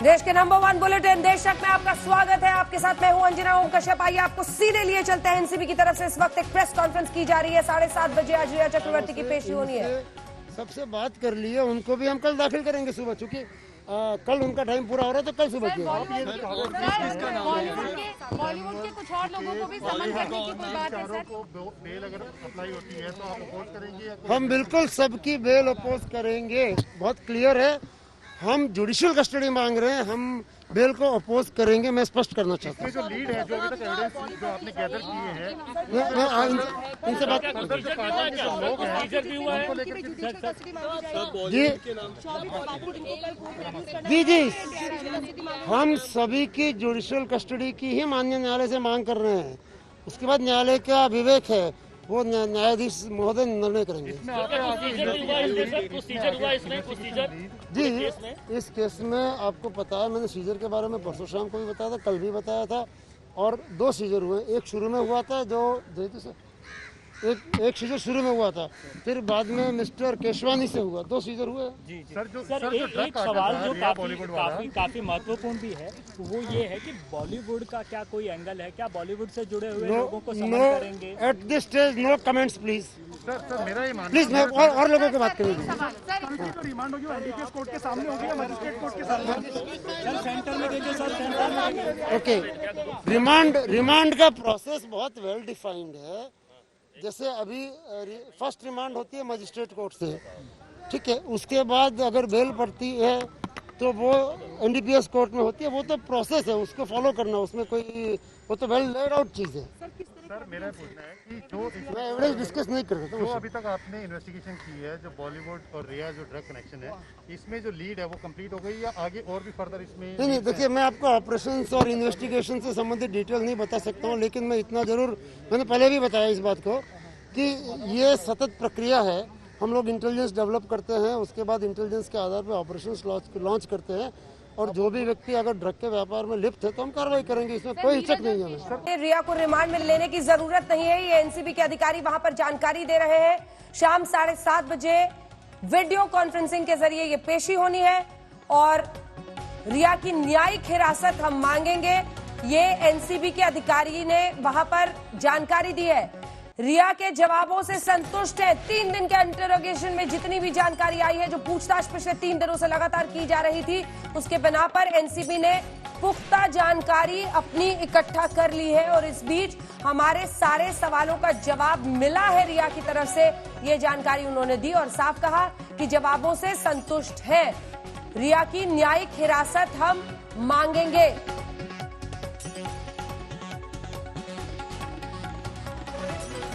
देश के number 1 bulletin देशक में आपका स्वागत है। आपके साथ मैं हूं अंजना ओम कश्यप। आइए आपको सीधे लिए चलते हैं। एनसीबी की तरफ से इस वक्त एक प्रेस कॉन्फ्रेंस की जा रही है। 7:30 बजे आज रिया चक्रवर्ती की पेशी होनी है। सबसे बात कर लिए, उनको भी हम कल दाखिल करेंगे सुबह, चूंकि कल उनका टाइम पूरा हो रहा है तो कल सुबह किया। बॉलीवुड के कुछ और लोगों को भी समन करने की कोई बात है सर? बेल अगर अप्लाई होती है तो आप अपोज करेंगे? हम बिल्कुल सबकी बेल अपोज करेंगे। बहुत क्लियर है, हम जुडिशियल कस्टडी मांग रहे हैं, हम बेल को अपोज करेंगे। मैं स्पष्ट करना चाहता हूँ जो लीड है, जो अभी तक एविडेंस जो आपने गैदर किए हैं, इनसे बात जी जी हम सभी की जुडिशियल कस्टडी की ही माननीय न्यायालय से मांग कर रहे हैं। उसके बाद न्यायालय का विवेक है, वो न्यायाधीश महोदय निर्णय करेंगे। जी इस केस में आपको पता है, मैंने सीजर के बारे में परसों शाम को भी बताया था, कल भी बताया था। और 2 सीजर हुए, एक शुरू में हुआ था जो एक सीजर शुरू में हुआ था, फिर बाद में मिस्टर केशवानी से हुआ, 2 सीजर हुए। जी जी सर एक सवाल जो काफी महत्वपूर्ण भी है वो ये है कि बॉलीवुड का क्या कोई एंगल है? क्या बॉलीवुड से जुड़े हुए लोगों को समन करेंगे? At this stage no comments please. Sir मेरा ये मानना प्लीज मैं और लोगों की बात करेंगे। रिमांड होगी एनडीपीएस कोर्ट के सामने होगी या मजिस्ट्रेट कोर्ट के सामने? सेंटर में देखिए सर, सेंटर में। ओके, रिमांड का प्रोसेस बहुत वेल डिफाइंड है। जैसे अभी फर्स्ट रिमांड होती है मजिस्ट्रेट कोर्ट से, ठीक है, उसके बाद अगर बेल पड़ती है तो वो एनडीपीएस कोर्ट में होती है। वो तो प्रोसेस है, उसको फॉलो करना, उसमें कोई वो तो वेल लेड आउट चीज है। सर मेरा पूछना है कि जो मैं एविडेंस डिस्कस नहीं कर रहा जो अभी तक आपने इन्वेस्टिगेशन की है, जो बॉलीवुड और रिया जो ड्रग कनेक्शन है, इसमें जो लीड है वो कंप्लीट हो गई या आगे और भी फर्दर इसमें? नहीं, देखिए मैं आपको ऑपरेशन और इन्वेस्टिगेशन से संबंधित डिटेल नहीं बता सकता हूँ, लेकिन मैं इतना जरूर, मैंने पहले भी बताया इस बात को कि ये सतत प्रक्रिया है। हम लोग इंटेलिजेंस डेवलप करते हैं, उसके बाद इंटेलिजेंस के आधार पर ऑपरेशंस लॉन्च करते हैं, और जो भी व्यक्ति अगर ड्रग के व्यापार में लिप्त है तो हम कार्रवाई करेंगे, इसमें कोई हिचक नहीं है। रिया को रिमांड में लेने की जरूरत नहीं है, ये एनसीबी के अधिकारी वहां पर जानकारी दे रहे हैं। शाम 7:30 बजे वीडियो कॉन्फ्रेंसिंग के जरिए ये पेशी होनी है और रिया की न्यायिक हिरासत हम मांगेंगे, ये एनसीबी के अधिकारी ने वहां पर जानकारी दी है। रिया के जवाबों से संतुष्ट है। 3 दिन के इंटरोगेशन में जितनी भी जानकारी आई है, जो पूछताछ पिछले 3 दिनों से लगातार की जा रही थी, उसके बिना पर एनसीबी ने पुख्ता जानकारी अपनी इकट्ठा कर ली है और इस बीच हमारे सारे सवालों का जवाब मिला है रिया की तरफ से। ये जानकारी उन्होंने दी और साफ कहा कि जवाबों से संतुष्ट है। रिया की न्यायिक हिरासत हम मांगेंगे।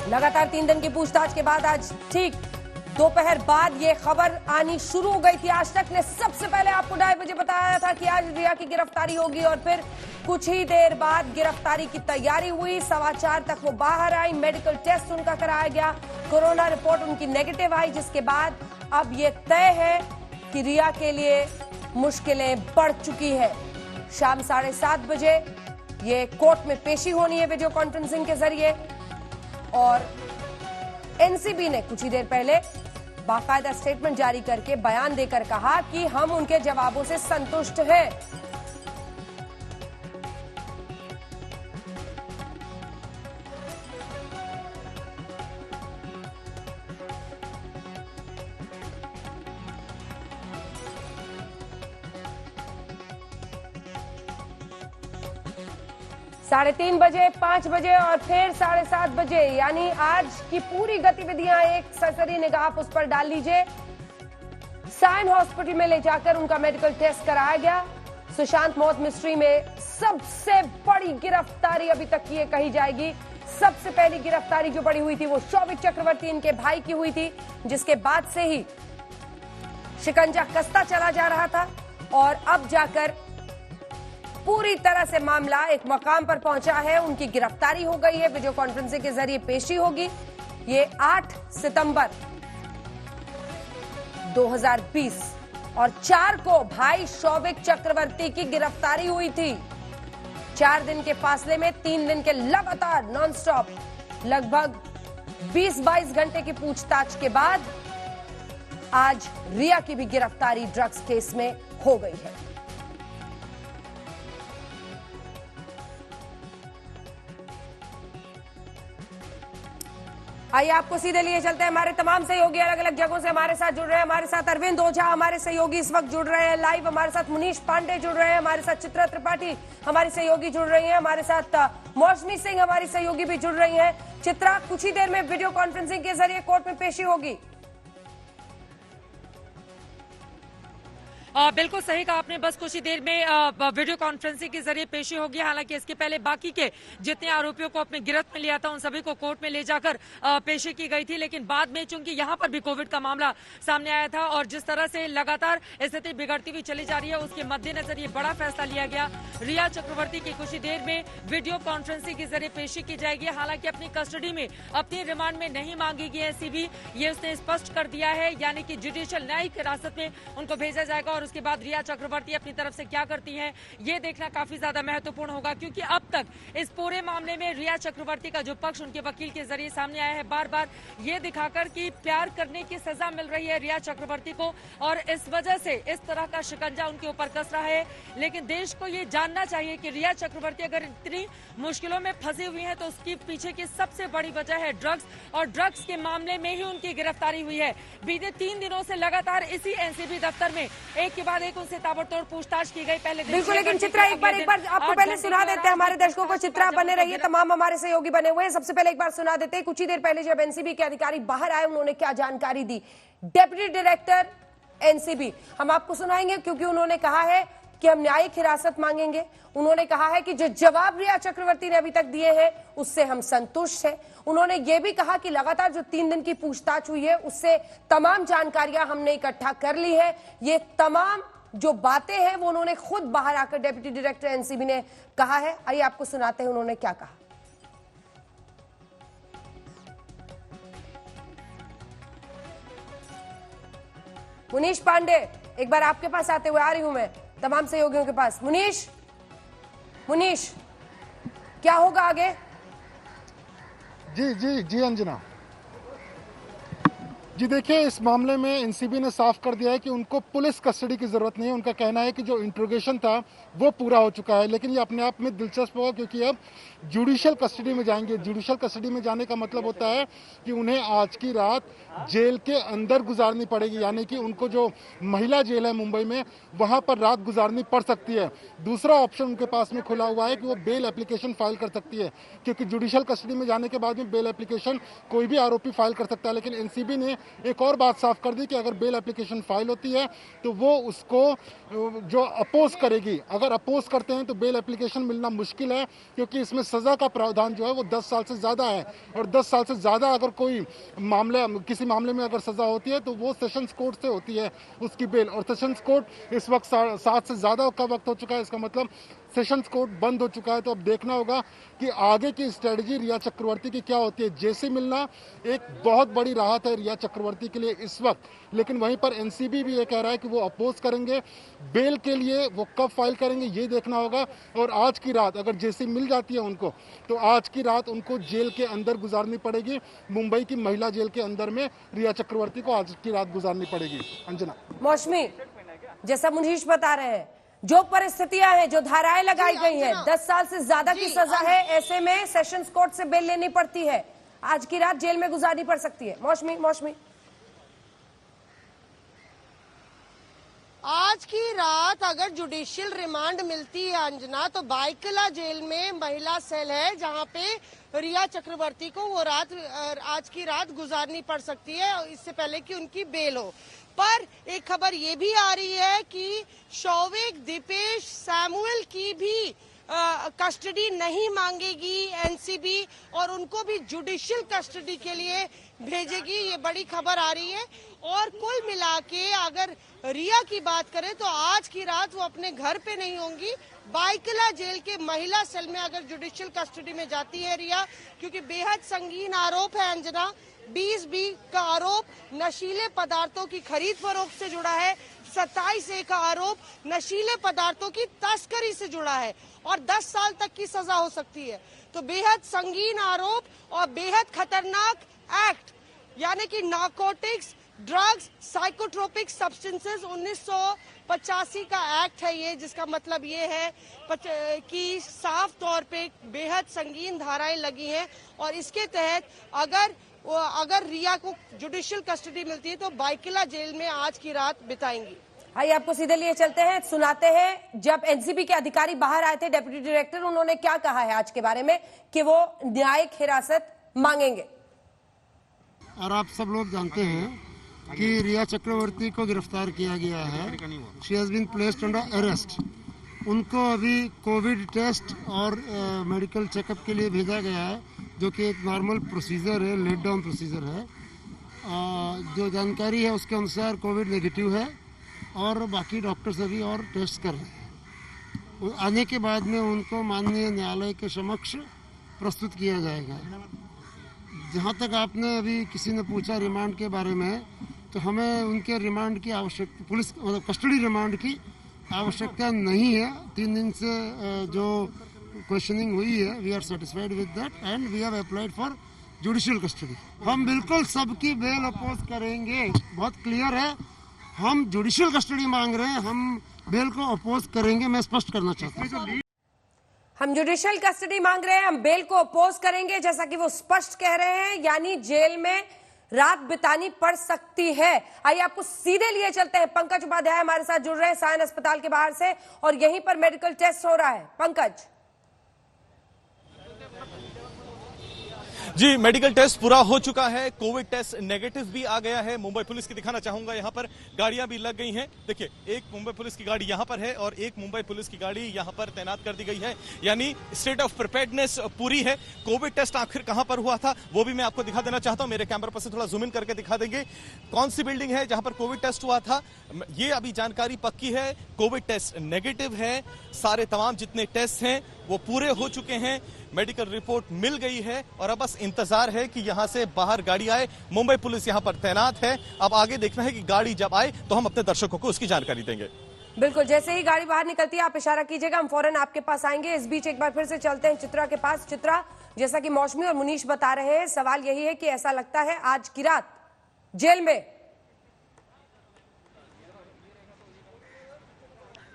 लगातार 3 दिन की पूछताछ के बाद आज ठीक दोपहर बाद ये खबर आनी शुरू हो गई थी। आज तक ने सबसे पहले आपको 2:30 बजे बताया था कि आज रिया की गिरफ्तारी होगी और फिर कुछ ही देर बाद गिरफ्तारी की तैयारी हुई। 4:15 तक वो बाहर आई, मेडिकल टेस्ट उनका कराया गया, कोरोना रिपोर्ट उनकी नेगेटिव आई, जिसके बाद अब ये तय है कि रिया के लिए मुश्किलें बढ़ चुकी है। शाम 7:30 बजे ये कोर्ट में पेशी होनी है वीडियो कॉन्फ्रेंसिंग के जरिए और एनसीबी ने कुछ ही देर पहले बाकायदा स्टेटमेंट जारी करके बयान देकर कहा कि हम उनके जवाबों से संतुष्ट हैं। साढ़े 3 बजे, 5 बजे और फिर 7:30 बजे, यानी आज की पूरी गतिविधियां एक सरसरी निगाह उस पर डाल लीजिए। साइन हॉस्पिटल में ले जाकर उनका मेडिकल टेस्ट कराया गया। सुशांत मौत मिस्ट्री में सबसे बड़ी गिरफ्तारी अभी तक की कही जाएगी। सबसे पहली गिरफ्तारी जो बड़ी हुई थी वो शौविक चक्रवर्ती, इनके भाई की हुई थी, जिसके बाद से ही शिकंजा कसता चला जा रहा था और अब जाकर पूरी तरह से मामला एक मकाम पर पहुंचा है। उनकी गिरफ्तारी हो गई है, वीडियो कॉन्फ्रेंसिंग के जरिए पेशी होगी। ये 8 सितंबर 2020 और 4 को भाई शौविक चक्रवर्ती की गिरफ्तारी हुई थी। 4 दिन के फासले में 3 दिन के लगातार नॉनस्टॉप लगभग 20-22 घंटे की पूछताछ के बाद आज रिया की भी गिरफ्तारी ड्रग्स केस में हो गई है। आइए आपको सीधे लिए चलते हैं। हमारे तमाम सहयोगी अलग अलग जगहों से हमारे साथ जुड़ रहे हैं। हमारे साथ अरविंद ओझा हमारे सहयोगी इस वक्त जुड़ रहे हैं लाइव। हमारे साथ मुनीश पांडे जुड़ रहे हैं। हमारे साथ चित्रा त्रिपाठी हमारी सहयोगी जुड़ रही है। हमारे साथ मौसमी सिंह हमारी सहयोगी भी जुड़ रही है। चित्रा, कुछ ही देर में वीडियो कॉन्फ्रेंसिंग के जरिए कोर्ट में पेशी होगी। बिल्कुल सही कहा आपने, बस कुछ ही देर में वीडियो कॉन्फ्रेंसिंग के जरिए पेशी होगी। हालांकि इसके पहले बाकी के जितने आरोपियों को अपने गिरफ्त में लिया था उन सभी को कोर्ट में ले जाकर पेशी की गई थी, लेकिन बाद में चूंकि यहां पर भी कोविड का मामला सामने आया था और जिस तरह से लगातार स्थिति बिगड़ती हुई चली जा रही है उसके मद्देनजर ये बड़ा फैसला लिया गया। रिया चक्रवर्ती की कुछ ही देर में वीडियो कॉन्फ्रेंसिंग के जरिए पेशी की जाएगी। हालांकि अपनी कस्टडी में अपनी रिमांड में नहीं मांगी गई एसीबी, ये उसने स्पष्ट कर दिया है, यानी कि जुडिशियल न्यायिक हिरासत में उनको भेजा जाएगा। और उसके बाद रिया चक्रवर्ती अपनी तरफ से क्या करती हैं ये देखना काफी ज्यादा महत्वपूर्ण होगा, क्योंकि अब तक इस पूरे मामले में रिया चक्रवर्ती का जो पक्ष उनके वकील के जरिए सामने आया है बार बार ये दिखाकर कि प्यार करने की सजा मिल रही है रिया चक्रवर्ती को और इस वजह से इस तरह का शिकंजा उनके ऊपर कस रहा है। लेकिन देश को ये जानना चाहिए कि रिया चक्रवर्ती अगर इतनी मुश्किलों में फंसी हुई है तो उसकी पीछे की सबसे बड़ी वजह है ड्रग्स, और ड्रग्स के मामले में ही उनकी गिरफ्तारी हुई है। बीते 3 दिनों से लगातार इसी एनसीबी दफ्तर में एक के बाद एक उनसे ताबड़तोड़ पूछताछ की गई। पहले बिल्कुल, लेकिन चित्रा एक बार आपको पहले सुना देते हैं, हमारे दर्शकों को। चित्रा बने रहिए, तमाम हमारे सहयोगी बने हुए हैं। सबसे पहले एक बार सुना देते हैं कुछ ही देर पहले जब एनसीबी के अधिकारी बाहर आए उन्होंने क्या जानकारी दी। डेप्यूटी डायरेक्टर एनसीबी हम आपको सुनाएंगे, क्योंकि उन्होंने कहा है कि हम न्यायिक हिरासत मांगेंगे। उन्होंने कहा है कि जो जवाब रिया चक्रवर्ती ने अभी तक दिए हैं उससे हम संतुष्ट हैं। उन्होंने ये भी कहा कि लगातार जो 3 दिन की पूछताछ हुई है उससे तमाम जानकारियां हमने इकट्ठा कर ली है। ये तमाम जो बातें हैं वो उन्होंने खुद बाहर आकर डेप्यूटी डायरेक्टर एनसीबी ने कहा है। आइए आपको सुनाते हैं उन्होंने क्या कहा। मुनीश पांडे, एक बार आपके पास आते हुए आ रही हूं मैं तमाम सहयोगियों के पास। मुनीश क्या होगा आगे? जी अंजना जी, देखिए इस मामले में एनसीबी ने साफ कर दिया है कि उनको पुलिस कस्टडी की जरूरत नहीं है। उनका कहना है कि जो इंट्रोगेशन था वो पूरा हो चुका है, लेकिन ये अपने आप में दिलचस्प होगा क्योंकि अब जुडिशियल कस्टडी में जाएंगे। जुडिशियल कस्टडी में जाने का मतलब होता है कि उन्हें आज की रात जेल के अंदर गुजारनी पड़ेगी, यानी कि उनको जो महिला जेल है मुंबई में वहां पर रात गुजारनी पड़ सकती है। दूसरा ऑप्शन उनके पास में खुला हुआ है कि वो बेल एप्लीकेशन फाइल कर सकती है, क्योंकि जुडिशियल कस्टडी में जाने के बाद में बेल एप्लीकेशन कोई भी आरोपी फाइल कर सकता है। लेकिन एनसीबी ने एक और बात साफ कर दी कि अगर बेल एप्लीकेशन फाइल होती है तो वो उसको जो अपोज करेगी, अगर अपोज करते हैं तो बेल एप्लीकेशन मिलना मुश्किल है, क्योंकि इसमें सजा का प्रावधान जो है वो 10 साल से ज्यादा है। और 10 साल से ज्यादा अगर कोई किसी मामले में अगर सजा होती है तो वो सेशंस कोर्ट से होती है उसकी बेल, और सेशंस कोर्ट इस वक्त 7 से ज्यादा का वक्त हो चुका है। इसका मतलब सेशंस कोर्ट बंद हो चुका है। तो अब देखना होगा कि आगे की स्ट्रेटजी रिया चक्रवर्ती की क्या होती है। जेसी मिलना एक बहुत बड़ी राहत है रिया चक्रवर्ती के लिए इस वक्त, लेकिन वहीं पर एनसीबी भी ये कह रहा है कि वो अपोज करेंगे। बेल के लिए वो कब फाइल करेंगे ये देखना होगा। और आज की रात अगर जेसी मिल जाती है उनको तो आज की रात उनको जेल के अंदर गुजारनी पड़ेगी। मुंबई की महिला जेल के अंदर में रिया चक्रवर्ती को आज की रात गुजारनी पड़ेगी। अंजना, मौसमी, जैसा मुनीश बता रहे हैं, जो परिस्थितियां हैं, जो धाराएं लगाई गई हैं, 10 साल से ज्यादा की सजा है, ऐसे में सेशंस कोर्ट से बेल लेनी पड़ती है, आज की रात जेल में गुजारनी पड़ सकती है। मौसमी आज की रात अगर जुडिशियल रिमांड मिलती है अंजना, तो बाइकला जेल में महिला सेल है जहां पे रिया चक्रवर्ती को वो रात आज की रात गुजारनी पड़ सकती है इससे पहले कि उनकी बेल हो। पर एक खबर ये भी आ रही है कि शौविक, दीपेश, सैमुअल की भी कस्टडी नहीं मांगेगी एनसीबी और उनको भी जुडिशियल कस्टडी के लिए भेजेगी, ये बड़ी खबर आ रही है। और कुल मिला के अगर रिया की बात करें तो आज की रात वो अपने घर पे नहीं होंगी, बाइकला जेल के महिला सेल में अगर जुडिशियल कस्टडी में जाती है रिया, क्योंकि बेहद संगीन आरोप है अंजना। 20B का आरोप नशीले पदार्थों की खरीद फरोख्त से जुड़ा है, 27A का आरोप नशीले पदार्थों की तस्करी से जुड़ा है और 10 साल तक की सजा हो सकती है। तो बेहद संगीन आरोप और बेहद खतरनाक एक्ट, यानी कि नारकोटिक्स, ड्रग्स, साइकोट्रोपिक सब्सटेंसेस 1985 का एक्ट है ये, जिसका मतलब ये है कि साफ तौर पे बेहद संगीन धाराएं लगी हैं और इसके तहत अगर अगर रिया को जुडिशियल कस्टडी मिलती है तो बाइकिला जेल में आज की रात बिताएंगी। आइए आपको सीधे लिए चलते हैं, सुनाते हैं जब एनसीबी के अधिकारी बाहर आए थे, डेप्यूटी डायरेक्टर, उन्होंने क्या कहा है आज के बारे में कि वो न्यायिक हिरासत मांगेंगे। और आप सब लोग जानते हैं कि रिया चक्रवर्ती को गिरफ्तार किया गया है। She has been placed under arrest. उनको अभी कोविड टेस्ट और मेडिकल चेकअप के लिए भेजा गया है, जो कि एक नॉर्मल प्रोसीजर है, लेट डाउन प्रोसीजर है। जो जानकारी है उसके अनुसार कोविड नेगेटिव है और बाकी डॉक्टर्स अभी और टेस्ट कर रहे हैं। आने के बाद में उनको माननीय न्यायालय के समक्ष प्रस्तुत किया जाएगा। जहाँ तक आपने अभी किसी ने पूछा रिमांड के बारे में, तो हमें उनके रिमांड की आवश्यकता, पुलिस मतलब कस्टडी रिमांड की आवश्यकता नहीं है। 3 दिन से जो क्वेश्चनिंग हुई है, we are satisfied with that and we have applied for judicial custody. हम बिल्कुल सबकी बेल अपोज करेंगे, बहुत क्लियर है। हम जुडिशियल कस्टडी मांग रहे हैं, हम बेल को अपोज करेंगे। मैं स्पष्ट करना चाहता हूँ, हम जुडिशियल कस्टडी मांग रहे हैं, हम बेल को अपोज करेंगे, जैसा कि वो स्पष्ट कह रहे हैं, यानी जेल में रात बितानी पड़ सकती है। आइए आपको सीधे लिए चलते हैं, पंकज उपाध्याय हमारे साथ जुड़ रहे हैं सायन अस्पताल के बाहर से, और यहीं पर मेडिकल टेस्ट हो रहा है। पंकज जी, मेडिकल टेस्ट पूरा हो चुका है, कोविड टेस्ट नेगेटिव भी आ गया है। मुंबई पुलिस की दिखाना चाहूंगा, यहाँ पर गाड़ियां भी लग गई हैं। देखिए, एक मुंबई पुलिस की गाड़ी यहाँ पर है और एक मुंबई पुलिस की गाड़ी यहाँ पर तैनात कर दी गई है, यानी स्टेट ऑफ प्रिपेयर्डनेस पूरी है। कोविड टेस्ट आखिर कहां पर हुआ था वो भी मैं आपको दिखा देना चाहता हूं। मेरे कैमरा पर से थोड़ा जूम इन करके दिखा देंगे कौन सी बिल्डिंग है जहां पर कोविड टेस्ट हुआ था। ये अभी जानकारी पक्की है, कोविड टेस्ट नेगेटिव है। सारे तमाम जितने टेस्ट हैं वो पूरे हो चुके हैं, मेडिकल रिपोर्ट मिल गई है और अब बस इंतजार है कि यहां से बाहर गाड़ी आए। मुंबई पुलिस यहां पर तैनात है। अब आगे देखना है कि गाड़ी जब आए तो हम अपने दर्शकों को उसकी जानकारी देंगे। बिल्कुल, जैसे ही गाड़ी बाहर निकलती है आप इशारा कीजिएगा, हम फौरन आपके पास आएंगे। इस बीच एक बार फिर से चलते हैं चित्रा के पास। चित्रा, जैसा कि मौसमी और मुनीश बता रहे हैं, सवाल यही है कि ऐसा लगता है आज की रात जेल में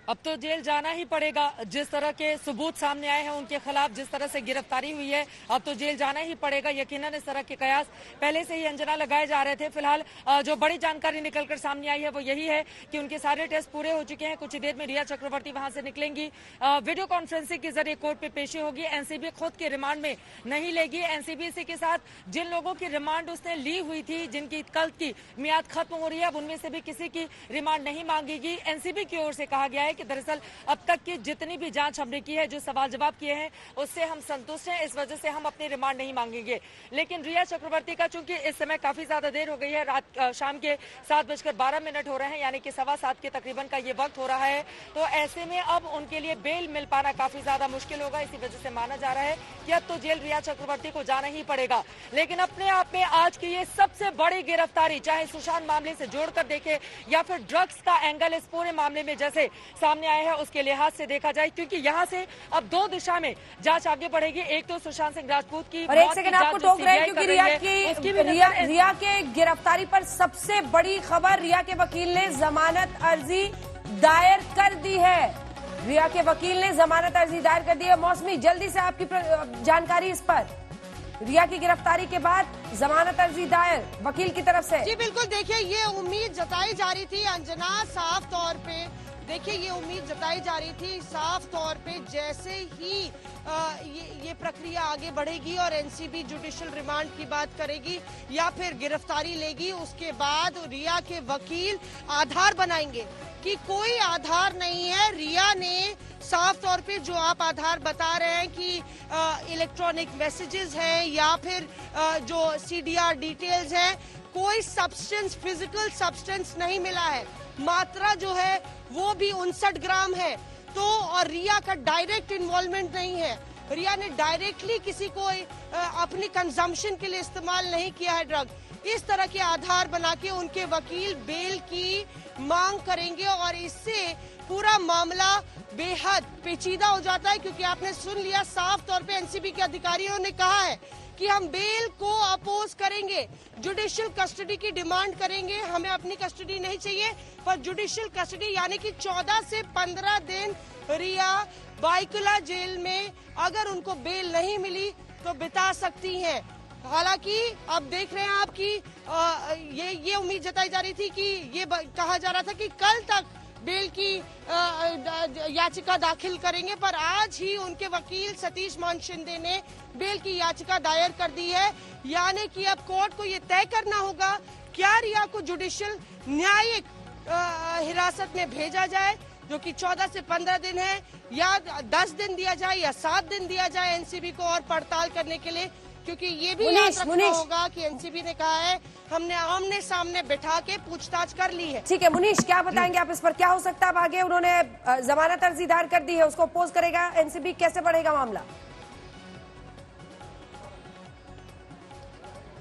अब तो जेल जाना ही पड़ेगा। जिस तरह के सबूत सामने आए हैं उनके खिलाफ, जिस तरह से गिरफ्तारी हुई है, अब तो जेल जाना ही पड़ेगा। यकीनन इस तरह के कयास पहले से ही अंजना लगाए जा रहे थे। फिलहाल जो बड़ी जानकारी निकलकर सामने आई है वो यही है कि उनके सारे टेस्ट पूरे हो चुके हैं। कुछ ही देर में रिया चक्रवर्ती वहां से निकलेंगी, वीडियो कॉन्फ्रेंसिंग के जरिए कोर्ट में पेशी होगी। एनसीबी खुद के रिमांड में नहीं लेगी। एनसीबी इसी के साथ जिन लोगों की रिमांड उसने ली हुई थी, जिनकी कल की मियाद खत्म हो रही है, अब उनमें से भी किसी की रिमांड नहीं मांगेगी। एनसीबी की ओर से कहा गया है कि दरअसल अब तक की जितनी भी जांच हमने की है, जो सवाल जवाब किए हैं, उससे हम संतुष्ट हैं, इस वजह से हम अपनी रिमांड नहीं मांगेंगे। लेकिन रिया चक्रवर्ती का चूंकि इस समय काफी ज्यादा देर हो गई है, रात शाम के 7:12 हो रहे हैं, यानी कि 7:15 के तकरीबन का ये वक्त हो रहा है, तो ऐसे में अब उनके लिए बेल मिल पाना काफी ज्यादा मुश्किल होगा। इसी वजह से माना जा रहा है कि अब तो जेल रिया चक्रवर्ती को जाना ही पड़ेगा। लेकिन अपने आप में आज की ये सबसे बड़ी गिरफ्तारी, चाहे सुशांत मामले से जोड़कर देखे या फिर ड्रग्स का एंगल इस पूरे मामले में जैसे सामने आया है, उसके लिहाज से देखा जाए, क्योंकि यहाँ से अब 2 दिशा में जांच आगे बढ़ेगी। एक तो सुशांत सिंह राजपूत की, और एक सेकंड आपको टोक रहे हैं क्योंकि रिया के गिरफ्तारी पर सबसे बड़ी खबर, रिया के वकील ने जमानत अर्जी दायर कर दी है। रिया के वकील ने जमानत अर्जी दायर कर दी है। मौसमी, जल्दी से आपकी जानकारी इस पर। रिया की गिरफ्तारी के बाद जमानत अर्जी दायर वकील की तरफ से। जी बिल्कुल, देखिए ये उम्मीद जताई जा रही थी अंजना, साफ तौर पे देखिए ये उम्मीद जताई जा रही थी साफ तौर पे, जैसे ही ये प्रक्रिया आगे बढ़ेगी और एनसीबी जुडिशियल रिमांड की बात करेगी या फिर गिरफ्तारी लेगी, उसके बाद रिया के वकील आधार बनाएंगे कि कोई आधार नहीं है। रिया ने साफ तौर पे जो आप आधार बता रहे हैं कि इलेक्ट्रॉनिक मैसेजेस हैं या फिर जो सीडीआर डिटेल्स हैं, कोई सब्सटेंस, फिजिकल सब्सटेंस नहीं मिला है। मात्रा जो है वो भी 59 ग्राम है। तो और रिया का डायरेक्ट इन्वॉल्वमेंट नहीं है। रिया ने डायरेक्टली किसी को अपनी कंजम्पशन के लिए इस्तेमाल नहीं किया है ड्रग। इस तरह के आधार बना के उनके वकील बेल की मांग करेंगे और इससे पूरा मामला बेहद पेचीदा हो जाता है, क्योंकि आपने सुन लिया साफ तौर पे एनसीबी के अधिकारियों ने कहा है कि हम बेल को अपोज करेंगे, जुडिशियल कस्टडी की डिमांड करेंगे। हमें अपनी कस्टडी नहीं चाहिए, पर जुडिशियल कस्टडी यानी कि 14 से 15 दिन रिया बाइकुला जेल में अगर उनको बेल नहीं मिली तो बिता सकती हैं। हालांकि अब देख रहे हैं आप कि ये उम्मीद जताई जा रही थी कि ये कहा जा रहा था कि कल तक बेल की याचिका दाखिल करेंगे, पर आज ही उनके वकील सतीश मान शिंदे ने बेल की याचिका दायर कर दी है। यानी कि अब कोर्ट को ये तय करना होगा क्या रिया को जुडिशियल न्यायिक हिरासत में भेजा जाए, जो कि 14 से 15 दिन है, या 10 दिन दिया जाए या 7 दिन दिया जाए एनसीबी को और पड़ताल करने के लिए, क्योंकि ये भी याद रखना होगा कि एनसीबी ने कहा है हमने आमने सामने बैठा के पूछताछ कर ली है। ठीक है मुनीश, क्या बताएंगे आप इस पर, क्या हो सकता है अब आगे? उन्होंने जमानत अर्जी दायर कर दी है, उसको अपोज करेगा एनसीबी, कैसे बढ़ेगा मामला?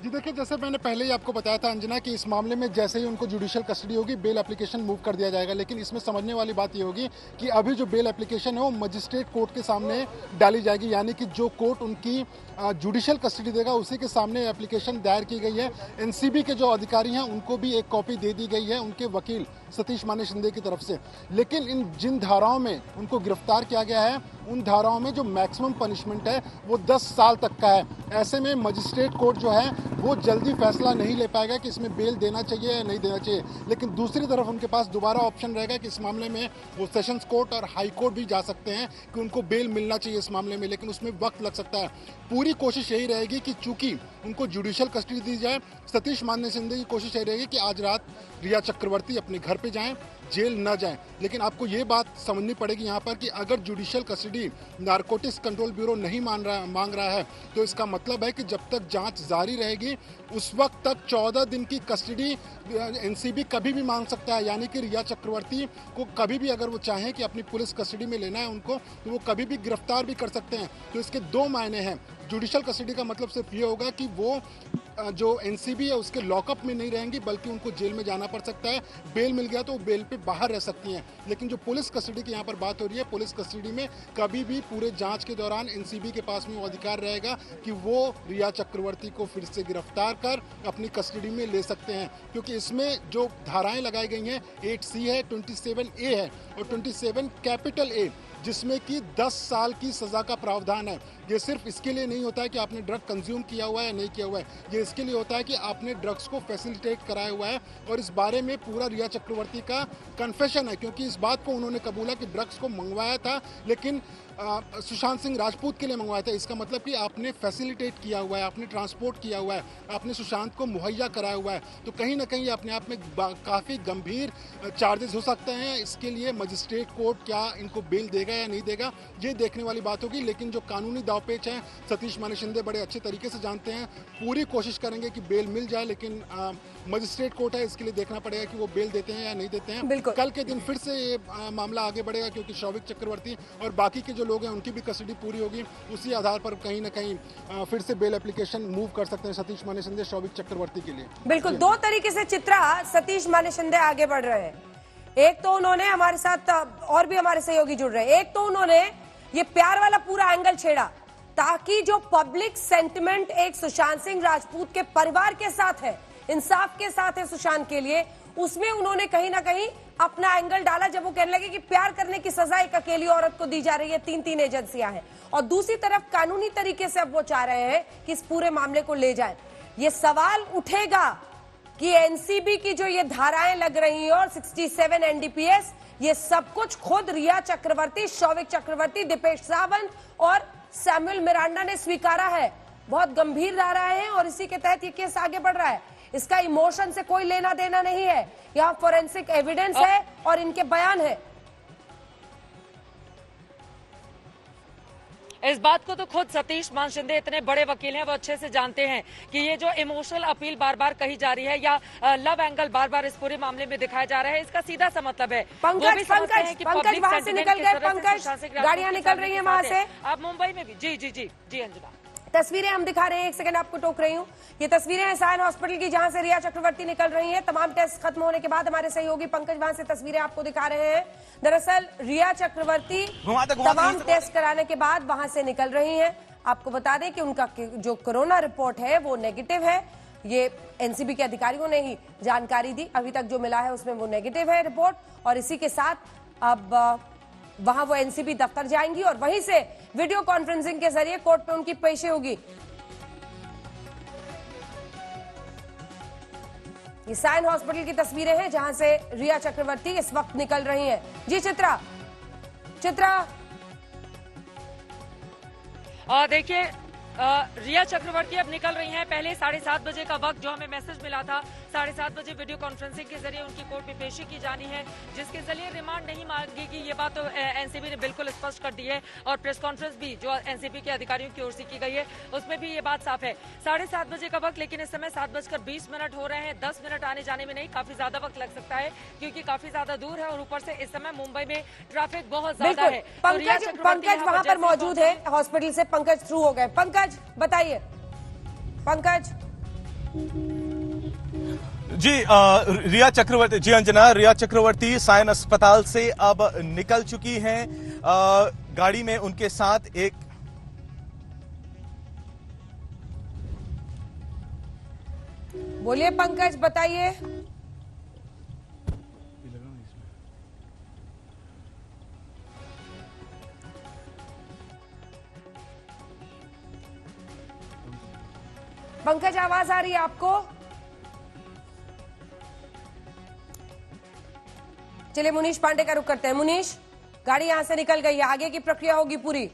जी देखिए, जैसे मैंने पहले ही आपको बताया था अंजना कि इस मामले में जैसे ही उनको जुडिशियल कस्टडी होगी बेल एप्लीकेशन मूव कर दिया जाएगा, लेकिन इसमें समझने वाली बात ये होगी कि अभी जो बेल एप्लीकेशन है वो मजिस्ट्रेट कोर्ट के सामने डाली जाएगी, यानी कि जो कोर्ट उनकी जुडिशियल कस्टडी देगा उसी के सामने एप्लीकेशन दायर की गई है। एनसीबी के जो अधिकारी हैं उनको भी एक कॉपी दे दी गई है उनके वकील सतीश माने शिंदे की तरफ से, लेकिन इन जिन धाराओं में उनको गिरफ्तार किया गया है उन धाराओं में जो मैक्सिमम पनिशमेंट है वो 10 साल तक का है। ऐसे में मजिस्ट्रेट कोर्ट जो है वो जल्दी फैसला नहीं ले पाएगा कि इसमें बेल देना चाहिए या नहीं देना चाहिए, लेकिन दूसरी तरफ उनके पास दोबारा ऑप्शन रहेगा कि इस मामले में वो सेशंस कोर्ट और हाई कोर्ट भी जा सकते हैं कि उनको बेल मिलना चाहिए इस मामले में, लेकिन उसमें वक्त लग सकता है। पूरी कोशिश यही रहेगी कि चूंकि उनको जुडिशियल कस्टडी दी जाए, सतीश माने शिंदे की कोशिश यही रहेगी कि आज रात रिया चक्रवर्ती अपने घर पे जाएं, जेल न जाएं। लेकिन आपको ये बात समझनी पड़ेगी यहाँ पर कि अगर judicial custody narcotics control bureau नहीं मांग रहा है तो इसका मतलब है कि जब तक जांच जारी रहेगी उस वक्त तक 14 दिन की कस्टडी एनसीबी कभी भी मांग सकता है, यानी कि रिया चक्रवर्ती को कभी भी अगर वो चाहें कि अपनी पुलिस कस्टडी में लेना है उनको तो वो कभी भी गिरफ्तार भी कर सकते हैं। तो इसके दो मायने हैं। जुडिशियल कस्टडी का मतलब सिर्फ ये होगा कि वो जो एनसीबी है उसके लॉकअप में नहीं रहेंगी बल्कि उनको जेल में जाना पड़ सकता है। बेल मिल गया तो वो बेल पे बाहर रह सकती हैं, लेकिन जो पुलिस कस्टडी की यहाँ पर बात हो रही है, पुलिस कस्टडी में कभी भी पूरे जांच के दौरान एनसीबी के पास में वो अधिकार रहेगा कि वो रिया चक्रवर्ती को फिर से गिरफ्तार कर अपनी कस्टडी में ले सकते हैं, क्योंकि इसमें जो धाराएं लगाई गई हैं 8C है, 27A है और 27 कैपिटल A, जिसमें कि 10 साल की सजा का प्रावधान है। ये सिर्फ इसके लिए नहीं होता है कि आपने ड्रग कंज्यूम किया हुआ है या नहीं किया हुआ है, ये इसके लिए होता है कि आपने ड्रग्स को फैसिलिटेट कराया हुआ है। और इस बारे में पूरा रिया चक्रवर्ती का कन्फेशन है, क्योंकि इस बात को उन्होंने कबूला कि ड्रग्स को मंगवाया था लेकिन सुशांत सिंह राजपूत के लिए मंगवाया था। इसका मतलब कि आपने फैसिलिटेट किया हुआ है, आपने ट्रांसपोर्ट किया हुआ है, आपने सुशांत को मुहैया कराया हुआ है। तो कहीं ना कहीं अपने आप में काफ़ी गंभीर चार्जेस हो सकते हैं। इसके लिए मजिस्ट्रेट कोर्ट क्या इनको बेल देगा या नहीं देगा ये देखने वाली बात होगी, लेकिन जो कानूनी दावपेच है सतीश माने शिंदे बड़े अच्छे तरीके से जानते हैं। पूरी कोशिश करेंगे कि बेल मिल जाए, लेकिन मजिस्ट्रेट कोर्ट है, इसके लिए देखना पड़ेगा कि वो बेल देते हैं या नहीं देते हैं। कल के दिन फिर से ये मामला आगे बढ़ेगा, क्योंकि शौविक चक्रवर्ती और बाकी के जो लोग हैं उनकी भी कस्टडी पूरी होगी। उसी आधार पर कहीं ना कहीं फिर से बेल एप्लीकेशन मूव कर सकते हैं सतीश माने शिंदे शौविक चक्रवर्ती के लिए। बिल्कुल, दो तरीके से चित्रा सतीश माने शिंदे आगे बढ़ रहे हैं। एक तो उन्होंने हमारे साथ और भी हमारे सहयोगी जुड़ रहे हैं, एक तो उन्होंने ये प्यार वाला पूरा एंगल छेड़ा ताकि जो पब्लिक सेंटिमेंट एक सुशांत सिंह राजपूत के परिवार के साथ है, इंसाफ के साथ है सुशांत के लिए, उसमें उन्होंने कहीं ना कहीं अपना एंगल डाला जब वो कहने लगे कि प्यार करने की सजा एक अकेली औरत को दी जा रही है, 3 एजेंसियां हैं। और दूसरी तरफ कानूनी तरीके से अब वो चाह रहे हैं कि इस पूरे मामले को ले जाए। ये सवाल उठेगा कि एनसीबी की जो ये धाराएं लग रही हैं और 67 एनडीपीएस, ये सब कुछ खुद रिया चक्रवर्ती, शौविक चक्रवर्ती, दीपेश सावंत और सैमुअल मिरांडा ने स्वीकारा है। बहुत गंभीर धाराएं हैं और इसी के तहत ये केस आगे बढ़ रहा है। इसका इमोशन से कोई लेना देना नहीं है, यहाँ फोरेंसिक एविडेंस है और इनके बयान है। इस बात को तो खुद सतीश मान शिंदे इतने बड़े वकील हैं, वो अच्छे से जानते हैं कि ये जो इमोशनल अपील बार बार कही जा रही है या लव एंगल बार बार इस पूरे मामले में दिखाया जा रहा है, इसका सीधा सा मतलब है पंकज वहां से निकल गए, पंकज गाड़ियां निकल रही हैं वहां से। आप मुंबई में भी जी अंजना, तस्वीरें हम दिखा रहे हैं, एक सेकंड आपको टोक रही हूँ। ये तस्वीरें हैं सायन हॉस्पिटल की जहां से रिया चक्रवर्ती निकल रही हैं। तमाम टेस्ट खत्म होने के बाद हमारे सहयोगी पंकज वहां से तस्वीरें आपको दिखा रहे हैं। दरअसल रिया चक्रवर्ती तमाम टेस्ट कराने के बाद वहां से निकल रही हैं। आपको बता दें कि उनका जो कोरोना रिपोर्ट है वो नेगेटिव है। ये एनसीबी के अधिकारियों ने ही जानकारी दी, अभी तक जो मिला है उसमें वो नेगेटिव है रिपोर्ट। और इसी के साथ अब वहां वो एनसीबी दफ्तर जाएंगी और वहीं से वीडियो कॉन्फ्रेंसिंग के जरिए कोर्ट में उनकी पेशी होगी। ये साइन हॉस्पिटल की तस्वीरें हैं जहां से रिया चक्रवर्ती इस वक्त निकल रही हैं। जी चित्रा, देखिए रिया चक्रवर्ती अब निकल रही हैं। पहले 7:30 बजे का वक्त जो हमें मैसेज मिला था, 7:30 बजे वीडियो कॉन्फ्रेंसिंग के जरिए उनकी कोर्ट में पेशी की जानी है, जिसके जरिए रिमांड नहीं मांगेगी। ये बात तो एनसीबी ने बिल्कुल स्पष्ट कर दी है और प्रेस कॉन्फ्रेंस भी जो एनसीबी के अधिकारियों की ओर से की गई है उसमें भी ये बात साफ है। 7:30 बजे का वक्त, लेकिन इस समय 7:20 हो रहे हैं। 10 मिनट आने जाने में नहीं, काफी ज्यादा वक्त लग सकता है क्योंकि काफी ज्यादा दूर है और ऊपर से इस समय मुंबई में ट्रैफिक बहुत ज्यादा है। पंकज वहां पर मौजूद है हॉस्पिटल से। पंकज थ्रू हो गए। पंकज बताइए। पंकज जी रिया चक्रवर्ती, जी अंजना, रिया चक्रवर्ती सायन अस्पताल से अब निकल चुकी हैं। गाड़ी में उनके साथ एक बोलिए पंकज, बताइए। पंकज आवाज आ रही है आपको? चलिए मुनीश पांडे का रुख करते हैं। मुनीश, गाड़ी यहां से निकल गई है, आगे की प्रक्रिया होगी पूरी।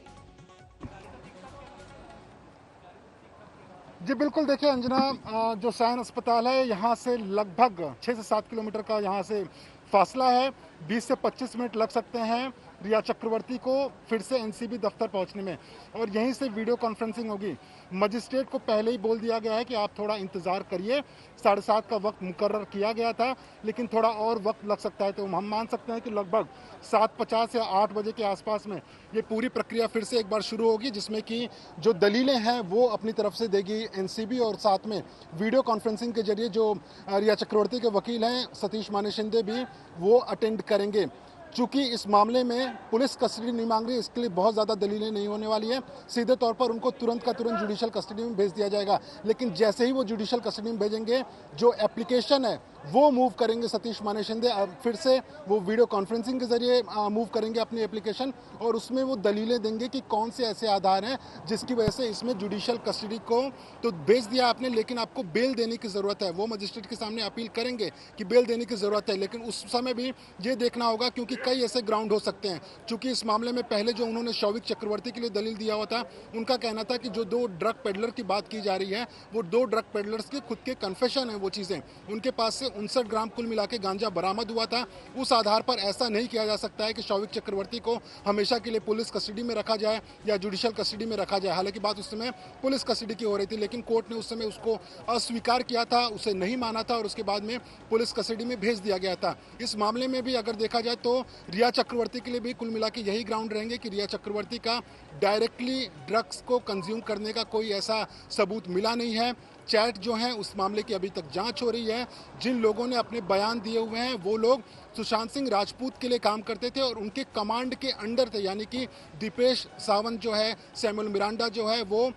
जी बिल्कुल, देखिए अंजना, जो सायन अस्पताल है यहाँ से लगभग 6 से 7 किलोमीटर का यहाँ से फासला है। 20 से 25 मिनट लग सकते हैं रिया चक्रवर्ती को फिर से एनसीबी दफ्तर पहुंचने में, और यहीं से वीडियो कॉन्फ्रेंसिंग होगी। मजिस्ट्रेट को पहले ही बोल दिया गया है कि आप थोड़ा इंतजार करिए। 7:30 का वक्त मुकर्रर किया गया था, लेकिन थोड़ा और वक्त लग सकता है। तो हम मान सकते हैं कि लगभग 7:50 या 8 बजे के आसपास में ये पूरी प्रक्रिया फिर से एक बार शुरू होगी, जिसमें कि जो दलीलें हैं वो अपनी तरफ से देगी एनसीबी, और साथ में वीडियो कॉन्फ्रेंसिंग के जरिए जो रिया चक्रवर्ती के वकील हैं सतीश माने शिंदे भी वो अटेंड करेंगे। चूंकि इस मामले में पुलिस कस्टडी नहीं मांग रही, इसके लिए बहुत ज़्यादा दलीलें नहीं होने वाली है। सीधे तौर पर उनको तुरंत का तुरंत जुडिशियल कस्टडी में भेज दिया जाएगा। लेकिन जैसे ही वो जुडिशियल कस्टडी में भेजेंगे, जो एप्लीकेशन है वो मूव करेंगे सतीश माने शिंदे। फिर से वो वीडियो कॉन्फ्रेंसिंग के जरिए मूव करेंगे अपनी एप्लीकेशन, और उसमें वो दलीलें देंगे कि कौन से ऐसे आधार हैं जिसकी वजह से इसमें जुडिशियल कस्टडी को तो भेज दिया आपने, लेकिन आपको बेल देने की ज़रूरत है। वो मजिस्ट्रेट के सामने अपील करेंगे कि बेल देने की ज़रूरत है, लेकिन उस समय भी ये देखना होगा, क्योंकि कई ऐसे ग्राउंड हो सकते हैं। चूंकि इस मामले में पहले जो उन्होंने शौविक चक्रवर्ती के लिए दलील दिया हुआ था, उनका कहना था कि जो 2 ड्रग पेडलर की बात की जा रही है वो 2 ड्रग पेडलर्स के खुद के कन्फेशन है। वो चीज़ें उनके पास से 59 ग्राम कुल मिला के गांजा बरामद हुआ था। उस आधार पर ऐसा नहीं किया जा सकता है कि शौविक चक्रवर्ती को हमेशा के लिए पुलिस कस्टडी में रखा जाए या जुडिशियल कस्टडी में रखा जाए। हालांकि बात उस समय पुलिस कस्टडी की हो रही थी, लेकिन कोर्ट ने उस समय उसको अस्वीकार किया था, उसे नहीं माना था, और उसके बाद में पुलिस कस्टडी में भेज दिया गया था। इस मामले में भी अगर देखा जाए तो रिया चक्रवर्ती के लिए भी कुल मिला के यही ग्राउंड रहेंगे कि रिया चक्रवर्ती का डायरेक्टली ड्रग्स को कंज्यूम करने का कोई ऐसा सबूत मिला नहीं है। चैट जो है उस मामले की अभी तक जांच हो रही है। जिन लोगों ने अपने बयान दिए हुए हैं वो लोग सुशांत सिंह राजपूत के लिए काम करते थे और उनके कमांड के अंडर थे, यानी कि दीपेश सावंत जो है, सैमुअल मिरांडा जो है, वो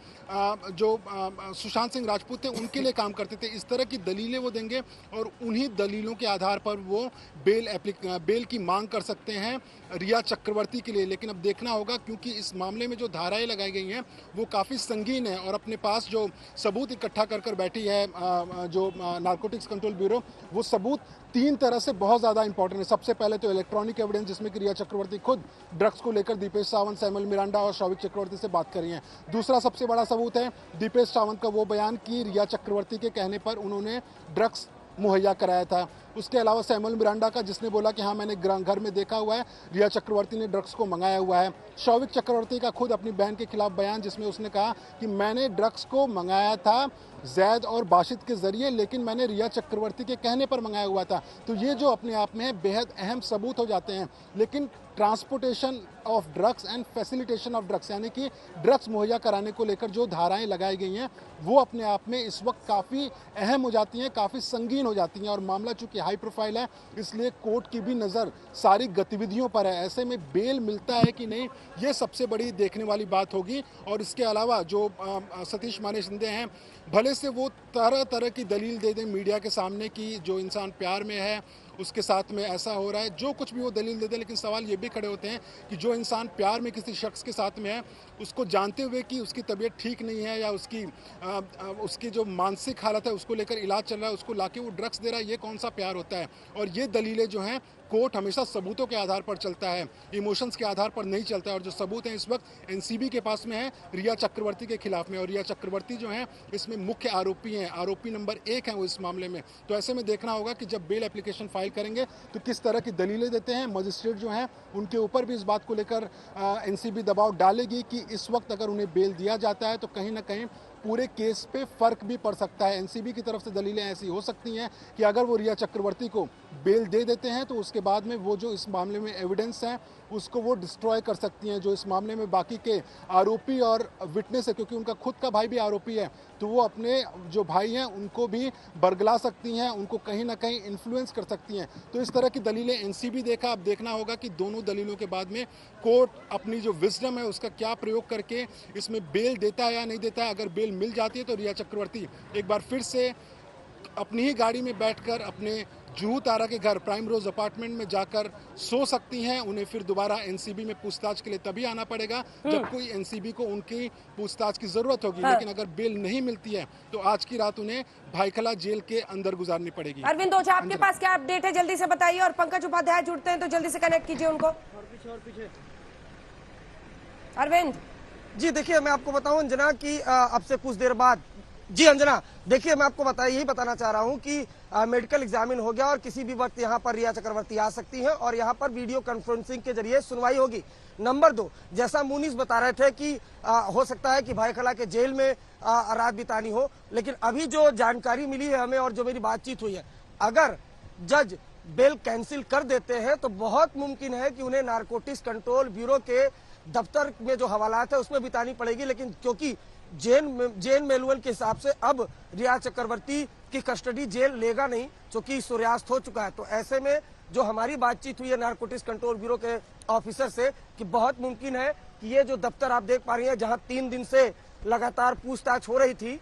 सुशांत सिंह राजपूत थे, उनके लिए काम करते थे। इस तरह की दलीलें वो देंगे और उन्हीं दलीलों के आधार पर वो बेल की मांग कर सकते हैं रिया चक्रवर्ती के लिए। लेकिन अब देखना होगा, क्योंकि इस मामले में जो धाराएं लगाई गई हैं वो काफ़ी संगीन है, और अपने पास जो सबूत इकट्ठा कर बैठी है जो नारकोटिक्स कंट्रोल ब्यूरो, वो सबूत 3 तरह से बहुत ज़्यादा इंपॉर्टेंट है। सबसे पहले तो इलेक्ट्रॉनिक एविडेंस, जिसमें कि रिया चक्रवर्ती खुद ड्रग्स को लेकर दीपेश सावंत, सैमुअल मिरांडा और शौविक चक्रवर्ती से बात कर रही हैं। दूसरा सबसे बड़ा सबूत है दीपेश सावंत का वो बयान कि रिया चक्रवर्ती के कहने पर उन्होंने ड्रग्स मुहैया कराया था। उसके अलावा सैमुअल मिरांडा का, जिसने बोला कि हाँ मैंने घर में देखा हुआ है रिया चक्रवर्ती ने ड्रग्स को मंगाया हुआ है। शौविक चक्रवर्ती का खुद अपनी बहन के खिलाफ बयान, जिसमें उसने कहा कि मैंने ड्रग्स को मंगाया था जैद और बाशिद के जरिए, लेकिन मैंने रिया चक्रवर्ती के कहने पर मंगाया हुआ था। तो ये जो अपने आप में बेहद अहम सबूत हो जाते हैं। लेकिन transportation of drugs and facilitation of drugs, यानी कि ड्रग्स मुहैया कराने को लेकर जो धाराएं लगाई गई हैं वो अपने आप में इस वक्त काफ़ी अहम हो जाती हैं, काफ़ी संगीन हो जाती हैं। और मामला चूंकि हाई प्रोफाइल है, इसलिए कोर्ट की भी नज़र सारी गतिविधियों पर है। ऐसे में बेल मिलता है कि नहीं, ये सबसे बड़ी देखने वाली बात होगी। और इसके अलावा जो सतीश माने शिंदे हैं, भले से वो तरह तरह की दलील दे दें मीडिया के सामने कि जो इंसान प्यार में है उसके साथ में ऐसा हो रहा है, जो कुछ भी वो दलील देते हैं। लेकिन सवाल ये भी खड़े होते हैं कि जो इंसान प्यार में किसी शख्स के साथ में है, उसको जानते हुए कि उसकी तबीयत ठीक नहीं है या उसकी जो मानसिक हालत है उसको लेकर इलाज चल रहा है, उसको लाके वो ड्रग्स दे रहा है, ये कौन सा प्यार होता है? और ये दलीलें जो हैं, कोर्ट हमेशा सबूतों के आधार पर चलता है, इमोशंस के आधार पर नहीं चलता है। और जो सबूत हैं इस वक्त एनसीबी के पास में है रिया चक्रवर्ती के खिलाफ में, और रिया चक्रवर्ती जो हैं इसमें मुख्य आरोपी हैं, आरोपी नंबर 1 हैं वो इस मामले में। तो ऐसे में देखना होगा कि जब बेल एप्लीकेशन फाइल करेंगे तो किस तरह की दलीलें देते हैं। मजिस्ट्रेट जो हैं उनके ऊपर भी इस बात को लेकर एनसीबी दबाव डालेगी कि इस वक्त अगर उन्हें बेल दिया जाता है तो कहीं ना कहीं पूरे केस पे फर्क भी पड़ सकता है। एनसीबी की तरफ से दलीलें ऐसी हो सकती हैं कि अगर वो रिया चक्रवर्ती को बेल दे देते हैं तो उसके बाद में वो जो इस मामले में एविडेंस हैं उसको वो डिस्ट्रॉय कर सकती हैं। जो इस मामले में बाकी के आरोपी और विटनेस है, क्योंकि उनका खुद का भाई भी आरोपी है, तो वो अपने जो भाई हैं उनको भी बरगला सकती हैं, उनको कहीं ना कहीं इन्फ्लुएंस कर सकती हैं। तो इस तरह की दलीलें एनसीबी देगा। अब देखना होगा कि दोनों दलीलों के बाद में कोर्ट अपनी जो विजडम है उसका क्या प्रयोग करके इसमें बेल देता है या नहीं देता है। अगर बेल मिल जाती है तो रिया चक्रवर्ती एक बार फिर से अपनी ही गाड़ी में बैठकर अपने जूहू तारा के घर प्राइम रोज अपार्टमेंट में जाकर सो सकती हैं। उन्हें फिर दोबारा एनसीबी में पूछताछ के लिए तभी आना पड़ेगा जब कोई एनसीबी को उनकी पूछताछ की जरूरत होगी। लेकिन अगर बेल नहीं मिलती है तो आज की रात उन्हें भाईखला जेल के अंदर गुजारनी पड़ेगी। अरविंद ओझा, आपके पास क्या अपडेट है, जल्दी से बताइए। और पंकज उपाध्याय जुड़ते हैं तो जल्दी से कनेक्ट कीजिए उनको। और पीछे अरविंद जी, देखिए मैं आपको बताऊं अंजना कि अब से कुछ देर बाद, जी अंजना देखिए मैं आपको यही बताना चाह रहा हूं कि मेडिकल एग्जामिन हो गया और किसी भी वक्त यहां पर रिया चक्रवर्ती आ सकती हैं और यहां पर वीडियो कॉन्फ्रेंसिंग के जरिए सुनवाई होगी। नंबर 2, जैसा मुनीस बता रहे थे कि हो सकता है कि भाईखला के जेल में रात बितानी हो, लेकिन अभी जो जानकारी मिली है हमें और जो मेरी बातचीत हुई है, अगर जज बेल कैंसिल कर देते हैं तो बहुत मुमकिन है कि उन्हें नारकोटिक्स कंट्रोल ब्यूरो के दफ्तर में जो हवालात है उसमें बितानी पड़ेगी। लेकिन क्योंकि जेन मेनुअल के हिसाब से अब रिया चक्रवर्ती की कस्टडी जेल लेगा नहीं, क्योंकि सूर्यास्त हो चुका है, तो ऐसे में जो हमारी बातचीत हुई है नारकोटिक्स कंट्रोल ब्यूरो के ऑफिसर से कि बहुत मुमकिन है कि ये जो दफ्तर आप देख पा रही हैं जहां 3 दिन से लगातार पूछताछ हो रही थी,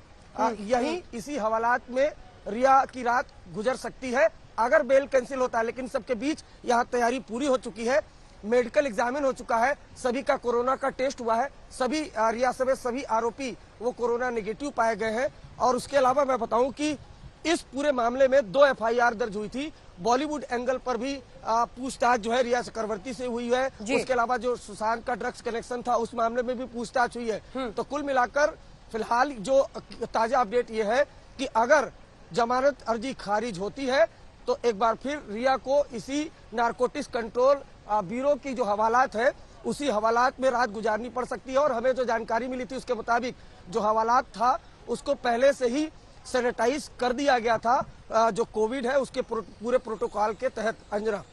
यही इसी हवालात में रिया की रात गुजर सकती है अगर बेल कैंसिल होता है। लेकिन सबके बीच यहाँ तैयारी पूरी हो चुकी है, मेडिकल एग्जामिन हो चुका है, सभी का कोरोना का टेस्ट हुआ है, सभी रिया समेत सभी आरोपी वो कोरोना नेगेटिव पाए गए हैं। और उसके अलावा मैं बताऊं कि इस पूरे मामले में 2 एफआईआर दर्ज हुई थी। बॉलीवुड एंगल पर भी पूछताछ जो है रिया चक्रवर्ती से हुई है। उसके अलावा जो सुशांत का ड्रग्स कनेक्शन था उस मामले में भी पूछताछ हुई है। तो कुल मिलाकर फिलहाल जो ताजा अपडेट ये है कि अगर जमानत अर्जी खारिज होती है तो एक बार फिर रिया को इसी नारकोटिक्स कंट्रोल ब्यूरो की जो हवालात है उसी हवालात में रात गुजारनी पड़ सकती है। और हमें जो जानकारी मिली थी उसके मुताबिक जो हवालात था उसको पहले से ही सैनिटाइज कर दिया गया था, जो कोविड है उसके पूरे प्रोटोकॉल के तहत। अंजना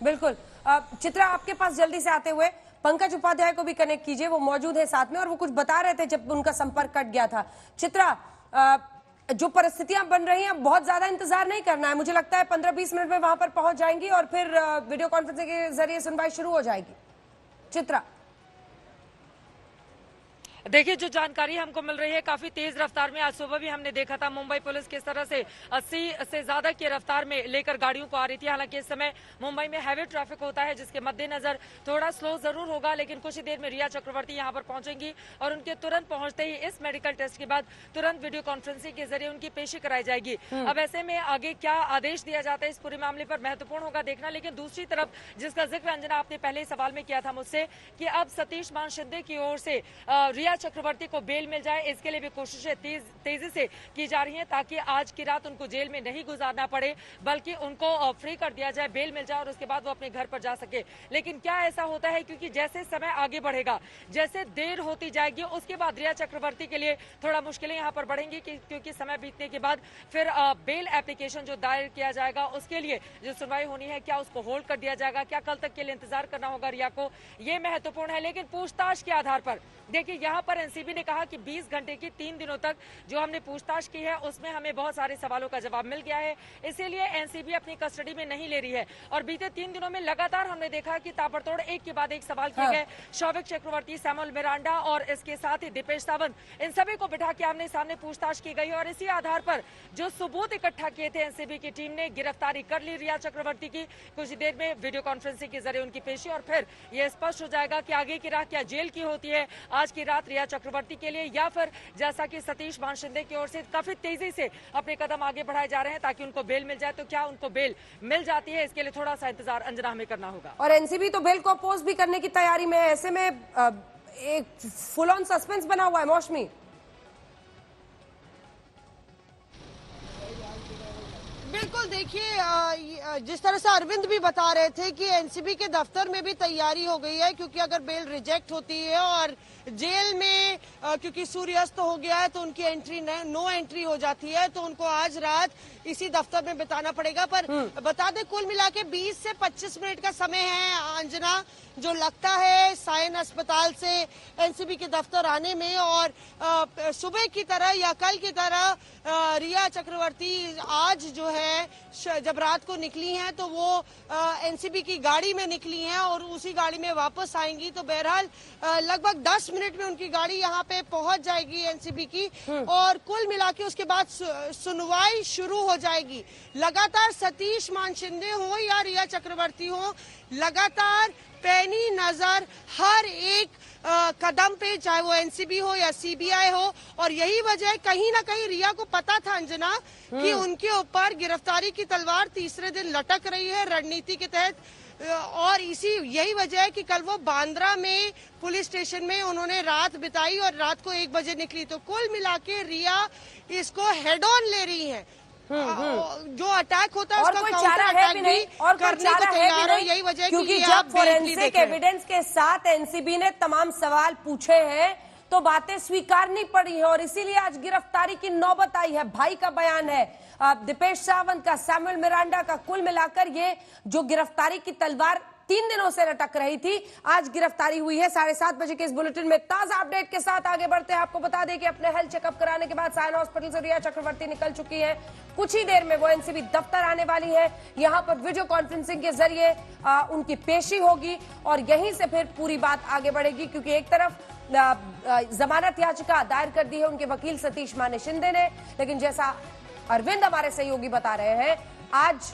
बिल्कुल। चित्रा, आपके पास जल्दी से आते हुए पंकज उपाध्याय को भी कनेक्ट कीजिए, वो मौजूद है साथ में और वो कुछ बता रहे थे जब उनका संपर्क कट गया था। चित्रा, जो परिस्थितियां बन रही हैं बहुत ज्यादा इंतजार नहीं करना है, मुझे लगता है 15-20 मिनट में वहां पर पहुंच जाएंगी और फिर वीडियो कॉन्फ्रेंसिंग के जरिए सुनवाई शुरू हो जाएगी। चित्रा, देखिए जो जानकारी हमको मिल रही है काफी तेज रफ्तार में, आज सुबह भी हमने देखा था मुंबई पुलिस किस तरह से 80 से ज्यादा की रफ्तार में लेकर गाड़ियों को आ रही थी। हालांकि इस समय मुंबई में हैवी ट्रैफिक होता है जिसके मद्देनजर थोड़ा स्लो जरूर होगा, लेकिन कुछ ही देर में रिया चक्रवर्ती यहां पर पहुंचेंगी और उनके तुरंत पहुंचते ही इस मेडिकल टेस्ट के बाद तुरंत वीडियो कॉन्फ्रेंसिंग के जरिए उनकी पेशी कराई जाएगी। अब ऐसे में आगे क्या आदेश दिया जाता है इस पूरे मामले पर महत्वपूर्ण होगा देखना। लेकिन दूसरी तरफ जिसका जिक्र अंजना आपने पहले ही सवाल में किया था मुझसे कि अब सतीश मान शिंदे की ओर से रिया चक्रवर्ती को बेल मिल जाए, इसके लिए भी कोशिशें तेजी से की जा रही हैं ताकि आज की रात उनको जेल में नहीं गुजारना पड़े बल्कि उनको फ्री कर दिया जाए, बेल मिल जाए और उसके बाद वो अपने घर पर जा सके। लेकिन क्या ऐसा होता है, क्योंकि जैसे समय आगे बढ़ेगा, जैसे देर होती जाएगी, उसके बाद रिया चक्रवर्ती के लिए थोड़ा मुश्किलें यहाँ पर बढ़ेंगी क्योंकि समय बीतने के बाद फिर बेल एप्लीकेशन जो दायर किया जाएगा उसके लिए जो सुनवाई होनी है, क्या उसको होल्ड कर दिया जाएगा, क्या कल तक के लिए इंतजार करना होगा रिया को, ये महत्वपूर्ण है। लेकिन पूछताछ के आधार पर देखिए यहाँ पर एनसीबी ने कहा कि 20 घंटे की 3 दिनों तक जो हमने पूछताछ की है उसमें हमें बहुत सारे सवालों का जवाब मिल गया है, इसीलिए एनसीबी अपनी कस्टडी में नहीं ले रही है। और बीते 3 दिनों में लगातार हमने देखा कि ताबड़तोड़ एक के बाद एक सवाल किए गए। शौविक चक्रवर्ती, सैमुअल मिरांडा और इसके साथ ही दीपेश सावंत, इन सभी को बिठा के आमने सामने पूछताछ की गई और इसी आधार पर जो सबूत इकट्ठा किए थे एनसीबी की टीम ने गिरफ्तारी कर ली रिया चक्रवर्ती की। कुछ ही देर में वीडियो कॉन्फ्रेंसिंग के जरिए उनकी पेशी और फिर यह स्पष्ट हो जाएगा कि आगे की राह क्या जेल की होती है आज की रात रिया चक्रवर्ती के लिए, या फिर जैसा कि सतीश मान शिंदे की ओर से काफी तेजी से अपने कदम आगे बढ़ाए जा रहे हैं ताकि उनको बेल मिल जाए। तो क्या उनको बेल मिल जाती है, इसके लिए थोड़ा सा इंतजार अंजना हमें करना होगा। और एनसीबी तो बेल को अपोज भी करने की तैयारी में है, ऐसे में एक फुल ऑन सस्पेंस बना हुआ है। मौसमी, बिल्कुल, देखिए जिस तरह से अरविंद भी बता रहे थे कि एनसीबी के दफ्तर में भी तैयारी हो गई है, क्योंकि अगर बेल रिजेक्ट होती है और जेल में क्योंकि सूर्यास्त हो गया है तो उनकी एंट्री नो एंट्री हो जाती है, तो उनको आज रात इसी दफ्तर में बिताना पड़ेगा। पर बता दें कुल मिला के 20 से 25 मिनट का समय है अंजना, जो लगता है सायन अस्पताल से एनसीबी के दफ्तर आने में। और सुबह की तरह या कल की तरह रिया चक्रवर्ती आज जो है जब रात को निकली हैं तो वो एनसीबी की गाड़ी में निकली हैं और उसी गाड़ी में वापस आएंगी। तो बहरहाल लगभग 10 मिनट में उनकी गाड़ी यहाँ पे पहुंच जाएगी एनसीबी की, और कुल मिला के उसके बाद सुनवाई शुरू हो जाएगी। लगातार सतीश मान शिंदे हो या रिया चक्रवर्ती हो, लगातार पैनी नजर हर एक कदम पे, चाहे वो एनसीबी हो या सीबीआई हो। और यही वजह कहीं ना कहीं रिया को पता था अंजना कि उनके ऊपर गिरफ्तारी की तलवार तीसरे दिन लटक रही है रणनीति के तहत, और यही वजह है कि कल वो बांद्रा में पुलिस स्टेशन में उन्होंने रात बिताई और रात को 1 बजे निकली। तो कुल मिला के रिया इसको हेड ऑन ले रही है। जो अटैक होता है और उसका कोई काउंटर चारा है अटैक भी नहीं, और कोई करने चारा को है तैयार भी है। नहीं, यही वजह है क्योंकि कि जब फोरेंसिक एविडेंस के साथ एनसीबी ने तमाम सवाल पूछे हैं तो बातें स्वीकारनी पड़ी है और इसीलिए आज गिरफ्तारी की नौबत आई है। भाई का बयान है, दीपेश सावंत का, सैमुअल मिरांडा का, कुल मिलाकर ये जो गिरफ्तारी की तलवार 3 दिनों से लटक रही थी, आज गिरफ्तारी हुई है। 7:30 बजे के इस बुलेटिन में ताजा अपडेट के साथ आगे बढ़ते हैं। आपको बता दें कि अपने हेल्थ चेकअप कराने के बाद सायन हॉस्पिटल से रिया चक्रवर्ती निकल चुकी है। कुछ ही देर में वो एनसीबी दफ्तर आने वाली है। यहां पर वीडियो कॉन्फ्रेंसिंग के जरिए उनकी पेशी होगी और यहीं से फिर पूरी बात आगे बढ़ेगी, क्योंकि एक तरफ जमानत याचिका दायर कर दी है उनके वकील सतीश माने शिंदे ने, लेकिन जैसा अरविंद हमारे सहयोगी बता रहे हैं, आज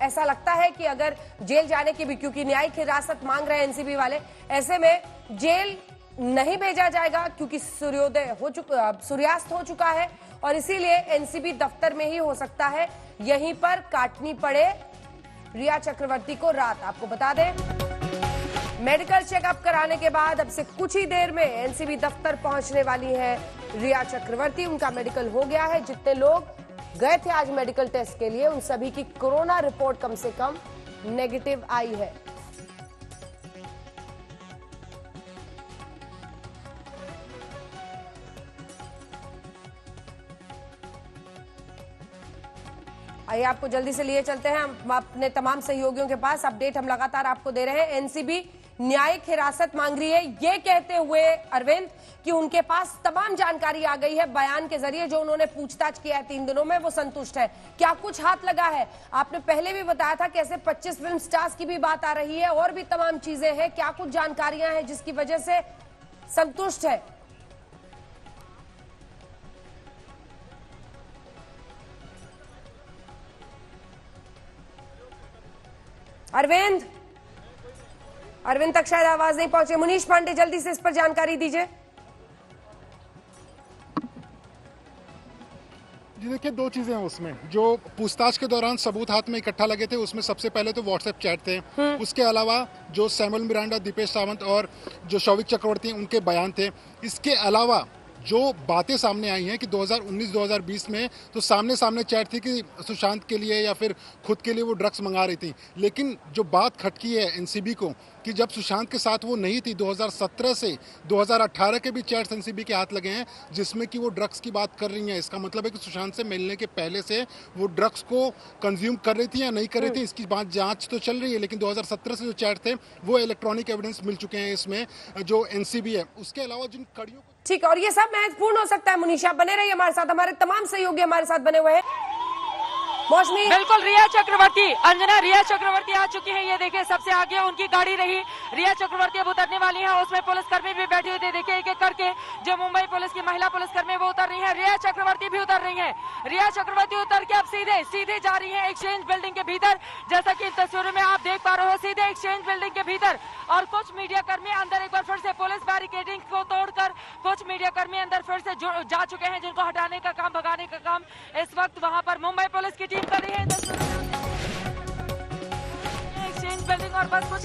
ऐसा लगता है कि अगर जेल जाने की भी, क्योंकि न्यायिक हिरासत मांग रहे हैं एनसीबी वाले, ऐसे में जेल नहीं भेजा जाएगा क्योंकि सूर्यास्त हो चुका है और इसीलिए एनसीबी दफ्तर में ही हो सकता है, यहीं पर काटनी पड़े रिया चक्रवर्ती को रात। आपको बता दें मेडिकल चेकअप कराने के बाद अब से कुछ ही देर में एनसीबी दफ्तर पहुंचने वाली है रिया चक्रवर्ती। उनका मेडिकल हो गया है। जितने लोग गए थे आज मेडिकल टेस्ट के लिए उन सभी की कोरोना रिपोर्ट कम से कम नेगेटिव आई है। आइए आपको जल्दी से लिए चलते हैं हम अपने तमाम सहयोगियों के पास। अपडेट हम लगातार आपको दे रहे हैं। एनसीबी न्यायिक हिरासत मांग रही है, ये कहते हुए अरविंद कि उनके पास तमाम जानकारी आ गई है। बयान के जरिए जो उन्होंने पूछताछ किया है 3 दिनों में, वो संतुष्ट है। क्या कुछ हाथ लगा है? आपने पहले भी बताया था कि ऐसे 25 फिल्म स्टार्स की भी बात आ रही है और भी तमाम चीजें हैं। क्या कुछ जानकारियां हैं जिसकी वजह से संतुष्ट है? अरविंद तक शायद आवाज नहीं पहुंचे। मुनीश पांडे जल्दी से इस पर जानकारी दीजिए। जी देखिए, 2 चीजें हैं उसमें। जो पूछताछ के दौरान सबूत हाथ में इकट्ठा लगे थे उसमें सबसे पहले तो व्हाट्सएप चैट थे, उसके अलावा जो सैमुअल मिरांडा, दीपेश सावंत और जो शौविक चक्रवर्ती उनके बयान थे। इसके अलावा जो बातें सामने आई हैं कि 2019-2020 में तो सामने सामने चैट थी कि सुशांत के लिए या फिर खुद के लिए वो ड्रग्स मंगा रही थी, लेकिन जो बात खटकी है एनसीबी को कि जब सुशांत के साथ वो नहीं थी, 2017 से 2018 के भी चैट्स एनसीबी के हाथ लगे हैं जिसमें कि वो ड्रग्स की बात कर रही हैं। इसका मतलब है कि सुशांत से मिलने के पहले से वो ड्रग्स को कंज्यूम कर रही थी या नहीं कर रही थी, इसकी बात जांच तो चल रही है। लेकिन 2017 से जो चैट थे वो इलेक्ट्रॉनिक एविडेंस मिल चुके हैं इसमें जो एनसीबी है। उसके अलावा जिन कड़ियों को ठीक है, और ये सब महत्वपूर्ण हो सकता है। मुनीषा बने रहिए हमारे साथ, हमारे तमाम सहयोगी हमारे साथ बने हुए हैं। मौसमी बिल्कुल, रिया चक्रवर्ती, अंजना रिया चक्रवर्ती आ चुकी है। ये देखिए सबसे आगे उनकी गाड़ी रही, रिया चक्रवर्ती अब उतरने वाली है। उसमें पुलिसकर्मी भी बैठी हुई थे, देखिए एक एक करके जो मुंबई पुलिस की महिला पुलिसकर्मी वो उतर रही है। रिया चक्रवर्ती भी उतर रही है। रिया चक्रवर्ती उतर के अब सीधे जा रही है एक्सचेंज बिल्डिंग के भीतर, जैसा कि तस्वीरों में आप देख पा रहे हो, सीधे एक्सचेंज बिल्डिंग के भीतर। और कुछ मीडिया कर्मी अंदर एक बार फिर से पुलिस बैरिकेडिंग को तोड़कर कुछ मीडिया कर्मी अंदर फिर से जा चुके हैं, जिनको हटाने का काम, भगाने का काम इस वक्त वहां पर मुंबई पुलिस की टीम कर रही है। एक्सचेंज बिल्डिंग और बस कुछ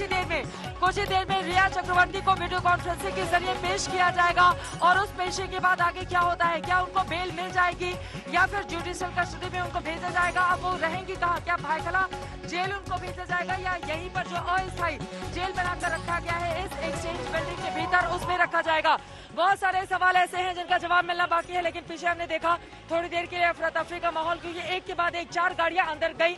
ही देर में रिया चक्रवर्ती को वीडियो कॉन्फ्रेंसिंग के जरिए पेश किया जाएगा। और उस पेशी के बाद आगे क्या होता है, क्या उनको बेल मिल जाएगी या फिर जुडिशियल कस्टडी में उनको भेजा जाएगा। अब वो रहेंगी कहाँ, क्या भायखला जेल उनको भेजा जाएगा या यहीं पर जो अस्थायी जेल बनाकर रखा गया है इस एक्सचेंज बिल्डिंग के भीतर उसमें रखा जाएगा। बहुत सारे सवाल ऐसे हैं जिनका जवाब मिलना बाकी है। लेकिन पीछे हमने देखा थोड़ी देर के लिए अफरा तफरी का माहौल, क्योंकि एक के बाद एक 4 गाड़ियां अंदर गई।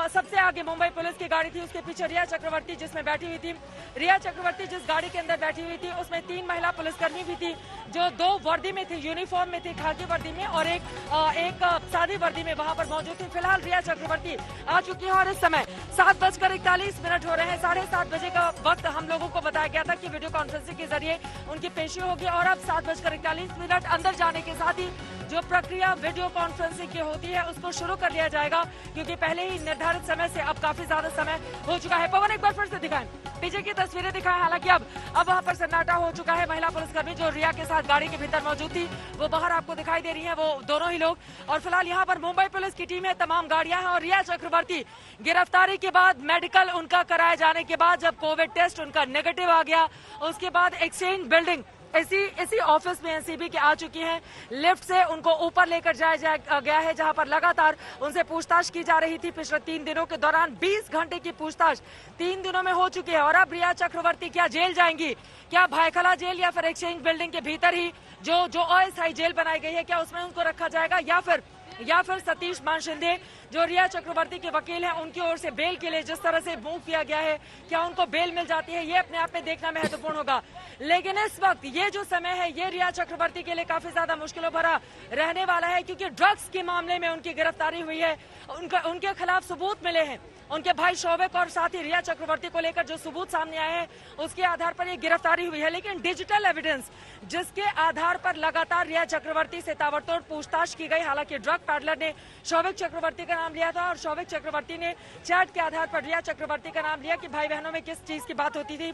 सबसे आगे मुंबई पुलिस की गाड़ी थी, उसके पीछे रिया चक्रवर्ती जिसमें बैठी हुई थी। रिया चक्रवर्ती जिस गाड़ी के अंदर बैठी हुई थी उसमें 3 महिला पुलिसकर्मी भी थी, जो 2 वर्दी में थी, यूनिफॉर्म में थी, खाकी वर्दी में, और एक सादी वर्दी में वहां पर मौजूद थी। फिलहाल रिया चक्रवर्ती आ चुकी है और इस समय 7:41 हो रहे हैं। 7:30 बजे का वक्त हम लोगों को बताया गया था कि वीडियो कॉन्फ्रेंसिंग के जरिए उनकी पेशी होगी। और अब 7:41 अंदर जाने के साथ ही जो प्रक्रिया वीडियो कॉन्फ्रेंसिंग की होती है उसको शुरू कर लिया जाएगा, क्योंकि पहले ही निर्धारित समय से अब काफी ज्यादा समय हो चुका है। पवन एक बार फिर से दिखाएं, पीछे की तस्वीरें दिखाएं। हालांकि अब वहां पर सन्नाटा हो चुका है। महिला पुलिसकर्मी जो रिया के साथ गाड़ी के भीतर मौजूद थी वो बाहर आपको दिखाई दे रही है, वो दोनों ही लोग। और फिलहाल यहाँ पर मुंबई पुलिस की टीम है, तमाम गाड़ियां हैं। और रिया चक्रवर्ती गिरफ्तारी के बाद मेडिकल उनका कराए जाने के बाद जब कोविड टेस्ट उनका नेगेटिव आ गया, उसके बाद एक्सचेंज बिल्डिंग इसी ऑफिस में एनसीबी के आ चुकी हैं। लिफ्ट से उनको ऊपर लेकर जाया गया है, जहां पर लगातार उनसे पूछताछ की जा रही थी। पिछले 3 दिनों के दौरान 20 घंटे की पूछताछ 3 दिनों में हो चुकी है। और अब रिया चक्रवर्ती क्या जेल जाएंगी, क्या भायखला जेल या फिर एक्सचेंज बिल्डिंग के भीतर ही जो अस्थायी जेल बनाई गई है क्या उसमें उनको रखा जाएगा, या फिर सतीश मान शिंदे जो रिया चक्रवर्ती के वकील हैं उनकी ओर से बेल के लिए जिस तरह से मूव किया गया है, क्या उनको बेल मिल जाती है, ये अपने आप में देखना महत्वपूर्ण होगा। लेकिन इस वक्त ये जो समय है ये रिया चक्रवर्ती के लिए काफी ज्यादा मुश्किलों भरा रहने वाला है, क्योंकि ड्रग्स के मामले में उनकी गिरफ्तारी हुई है, उनके खिलाफ सबूत मिले हैं। उनके भाई शौविक और साथ ही रिया चक्रवर्ती को लेकर जो सबूत सामने आए हैं उसके आधार पर ये गिरफ्तारी हुई है। लेकिन डिजिटल एविडेंस जिसके आधार पर लगातार रिया चक्रवर्ती से ताबड़तोड़ पूछताछ की गई। हालांकि ड्रग पैडलर ने शौविक चक्रवर्ती का नाम लिया था और शौविक चक्रवर्ती ने चैट के आधार पर रिया चक्रवर्ती का नाम लिया कि भाई बहनों में किस चीज की बात होती थी।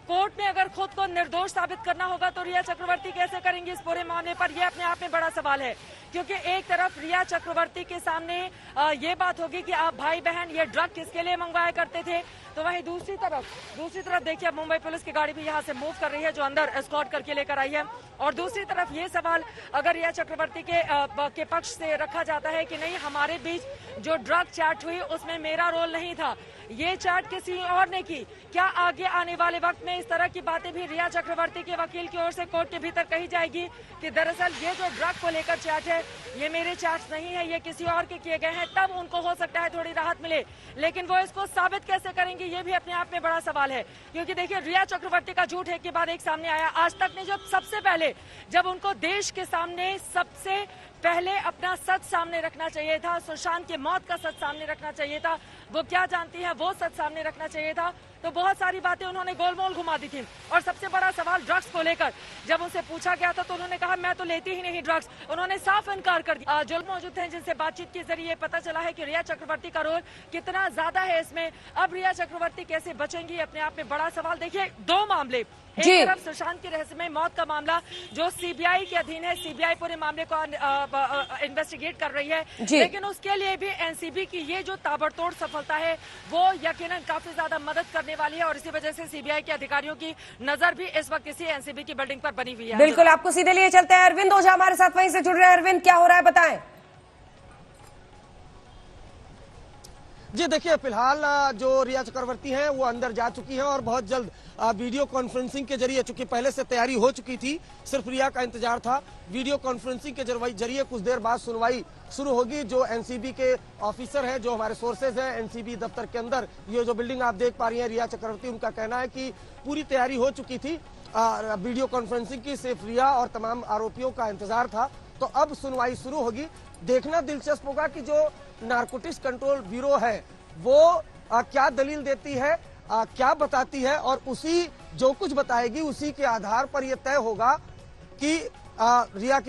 कोर्ट में अगर खुद को निर्दोष साबित करना होगा तो रिया चक्रवर्ती कैसे करेंगी इस पूरे मामले पर, यह अपने आप में बड़ा सवाल है। क्योंकि एक तरफ रिया चक्रवर्ती के सामने ये बात होगी कि आप भाई बहन ये ड्रग किसके लिए मंगवाया करते थे, तो वहीं दूसरी तरफ देखिए मुंबई पुलिस की गाड़ी भी यहाँ से मूव कर रही है जो अंदर एस्कॉर्ट करके लेकर आई है। और दूसरी तरफ ये सवाल अगर रिया चक्रवर्ती के पक्ष से रखा जाता है कि नहीं हमारे बीच जो ड्रग चैट हुई उसमें मेरा रोल नहीं था, ये चैट किसी और ने की, क्या आगे आने वाले वक्त में इस तरह की बातें भी रिया चक्रवर्ती के वकील की ओर से कोर्ट के भीतर कही जाएगी कि दरअसल ये जो ड्रग को लेकर चैट है ये मेरे चैट्स नहीं है, ये किसी और के किए गए हैं, तब उनको हो सकता है थोड़ी राहत मिले। लेकिन वो इसको साबित कैसे करेंगे ये भी अपने आप में बड़ा सवाल है। क्योंकि देखिए रिया चक्रवर्ती का झूठ एक के बाद एक सामने आया। आज तक ने सबसे पहले जब उनको देश के सामने सबसे पहले अपना सच सामने रखना चाहिए था, सुशांत के मौत का सच सामने रखना चाहिए था, वो क्या जानती है वो सच सामने रखना चाहिए था, तो बहुत सारी बातें उन्होंने गोलमोल घुमा दी थी। और सबसे बड़ा सवाल ड्रग्स को लेकर जब उनसे पूछा गया था तो उन्होंने कहा मैं तो लेती ही नहीं ड्रग्स, उन्होंने साफ इनकार कर दिया। जो मौजूद हैं जिनसे बातचीत के जरिए पता चला है कि रिया चक्रवर्ती का रोल कितना ज्यादा है इसमें। अब रिया चक्रवर्ती कैसे बचेंगी अपने आप में बड़ा सवाल। देखिए 2 मामले, एक तरफ सुशांत की रहस्यमय मौत का मामला जो सीबीआई के अधीन है, सीबीआई पूरे मामले को इन्वेस्टिगेट कर रही है, लेकिन उसके लिए भी एनसीबी की ये जो ताबड़तोड़ सफलता है वो यकीनन काफी ज्यादा मदद करने वाली है। और इसी वजह से सीबीआई के अधिकारियों की नजर भी इस वक्त इसी एनसीबी की बिल्डिंग पर बनी हुई है। बिल्कुल, आपको सीधे लिए चलते हैं। अरविंद ओझा हमारे साथ वहीं से जुड़ रहे हैं। अरविंद, क्या हो रहा है बताएं। जी देखिए, फिलहाल जो रिया चक्रवर्ती हैं वो अंदर जा चुकी हैं और बहुत जल्द वीडियो कॉन्फ्रेंसिंग के जरिए, चूंकि पहले से तैयारी हो चुकी थी, सिर्फ रिया का इंतजार था, वीडियो कॉन्फ्रेंसिंग के जरिए कुछ देर बाद सुनवाई शुरू होगी। जो एनसीबी के ऑफिसर हैं, जो हमारे सोर्सेज हैं एनसीबी दफ्तर के अंदर, ये जो बिल्डिंग आप देख पा रही हैं रिया चक्रवर्ती, उनका कहना है कि पूरी तैयारी हो चुकी थी वीडियो कॉन्फ्रेंसिंग की, सिर्फ रिया और तमाम आरोपियों का इंतजार था। तो अब सुनवाई शुरू होगी। देखना दिलचस्प होगा कि जो नारकोटिक्स कंट्रोल ब्यूरो है वो क्या दलील देती है, क्या बताती है, और उसी जो कुछ बताएगी उसी के आधार पर यह तय होगा कि रिया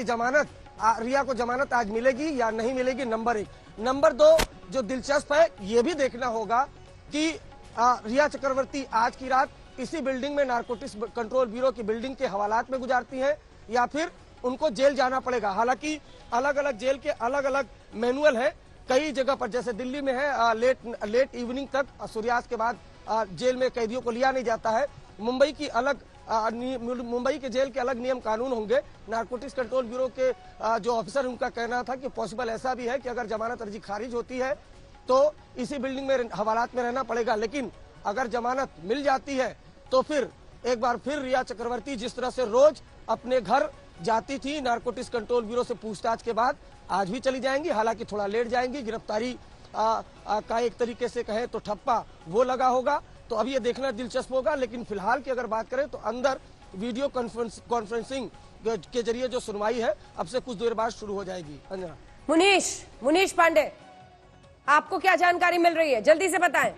को जमानत आज मिलेगी या नहीं मिलेगी, नंबर 1। नंबर 2 जो दिलचस्प है, ये भी देखना होगा कि रिया चक्रवर्ती आज की रात इसी बिल्डिंग में, नारकोटिक्स कंट्रोल ब्यूरो की बिल्डिंग के हवालात में गुजारती हैं या फिर उनको जेल जाना पड़ेगा। हालांकि अलग अलग जेल के अलग अलग मैनुअल है, कई जगह पर, जैसे दिल्ली में है लेट इवनिंग तक, सूर्यास्त के बाद जेल में कैदियों को लिया नहीं जाता है। मुंबई के जेल के अलग नियम कानून होंगे। नारकोटिक्स कंट्रोल ब्यूरो के जो ऑफिसर, उनका कहना था कि पॉसिबल ऐसा भी है कि अगर जमानत अर्जी खारिज होती है तो इसी बिल्डिंग में हवालात में रहना पड़ेगा, लेकिन अगर जमानत मिल जाती है तो फिर एक बार फिर रिया चक्रवर्ती जिस तरह से रोज अपने घर जाती थी नारकोटिक्स कंट्रोल ब्यूरो से पूछताछ के बाद, आज भी चली जाएंगी। हालांकि थोड़ा लेट जाएंगी, गिरफ्तारी का एक तरीके से कहें तो ठप्पा वो लगा होगा। तो अब ये देखना दिलचस्प होगा। लेकिन फिलहाल की अगर बात करें तो अंदर वीडियो कॉन्फ्रेंसिंग के जरिए जो सुनवाई है अब से कुछ देर बाद शुरू हो जाएगी। अंजना। मुनीश पांडे, आपको क्या जानकारी मिल रही है, जल्दी से बताएं।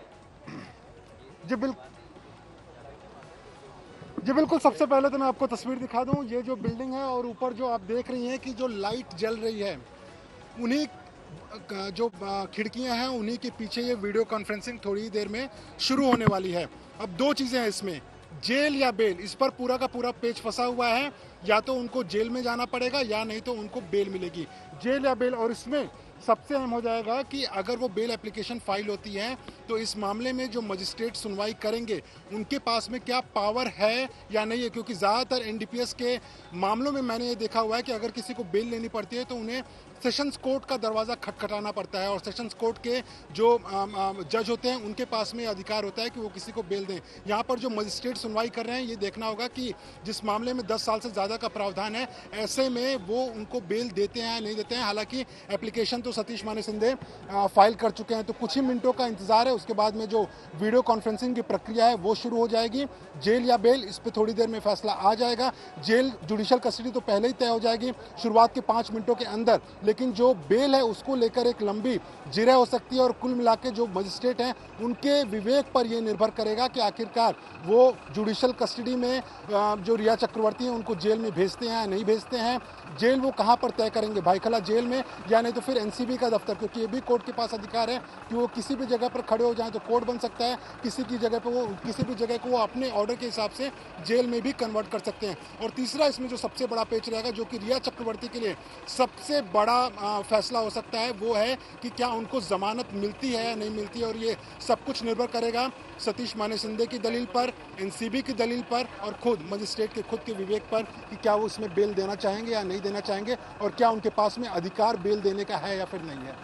जी बिल्कुल, सबसे पहले तो मैं आपको तस्वीर दिखा दूं। ये जो बिल्डिंग है और ऊपर जो आप देख रही हैं कि जो लाइट जल रही है, उन्हीं जो खिड़कियां हैं उन्हीं के पीछे ये वीडियो कॉन्फ्रेंसिंग थोड़ी देर में शुरू होने वाली है। अब 2 चीज़ें हैं इसमें, जेल या बेल, इस पर पूरा का पूरा पेच फंसा हुआ है। या तो उनको जेल में जाना पड़ेगा या नहीं तो उनको बेल मिलेगी, जेल या बेल। और इसमें सबसे अहम हो जाएगा कि अगर वो बेल एप्लीकेशन फाइल होती है तो इस मामले में जो मजिस्ट्रेट सुनवाई करेंगे उनके पास में क्या पावर है या नहीं है। क्योंकि ज़्यादातर एनडीपीएस के मामलों में मैंने ये देखा हुआ है कि अगर किसी को बेल लेनी पड़ती है तो उन्हें सेशंस कोर्ट का दरवाज़ा खटखटाना पड़ता है, और सेशंस कोर्ट के जो जज होते हैं उनके पास में अधिकार होता है कि वो किसी को बेल दें। यहाँ पर जो मजिस्ट्रेट सुनवाई कर रहे हैं, ये देखना होगा कि जिस मामले में 10 साल से ज़्यादा का प्रावधान है, ऐसे में वो उनको बेल देते हैं नहीं देते हैं। हालांकि एप्लीकेशन तो सतीश माने शिंदे फाइल कर चुके हैं, तो कुछ ही मिनटों का इंतजार है। उसके बाद में जो वीडियो कॉन्फ्रेंसिंग की प्रक्रिया है वो शुरू हो जाएगी। जेल या बेल, इस पर थोड़ी देर में फैसला आ जाएगा। जेल जुडिशियल कस्टडी तो पहले ही तय हो जाएगी शुरुआत के 5 मिनटों के अंदर, लेकिन जो बेल है उसको लेकर एक लंबी जिरह हो सकती है। और कुल मिला के जो मजिस्ट्रेट हैं उनके विवेक पर यह निर्भर करेगा कि आखिरकार वो जुडिशियल कस्टडी में जो रिया चक्रवर्ती हैं उनको जेल में भेजते हैं या नहीं भेजते हैं। जेल वो कहां पर तय करेंगे, भाईखला जेल में या नहीं तो फिर एनसीबी का दफ्तर, क्योंकि ये भी कोर्ट के पास अधिकार है कि वो किसी भी जगह पर खड़े हो जाएं तो कोर्ट बन सकता है, किसी भी जगह को वो अपने ऑर्डर के हिसाब से जेल में भी कन्वर्ट कर सकते हैं। और तीसरा इसमें जो सबसे बड़ा पेच रहेगा, जो कि रिया चक्रवर्ती के लिए सबसे बड़ा फैसला हो सकता है, वो है कि क्या उनको जमानत मिलती है या नहीं मिलती है। और ये सब कुछ निर्भर करेगा सतीश माने शिंदे की दलील पर, एनसीबी की दलील पर और खुद मजिस्ट्रेट के खुद के विवेक पर कि क्या वो इसमें बेल देना चाहेंगे या नहीं देना चाहेंगे, और क्या उनके पास में अधिकार बेल देने का है या फिर नहीं है।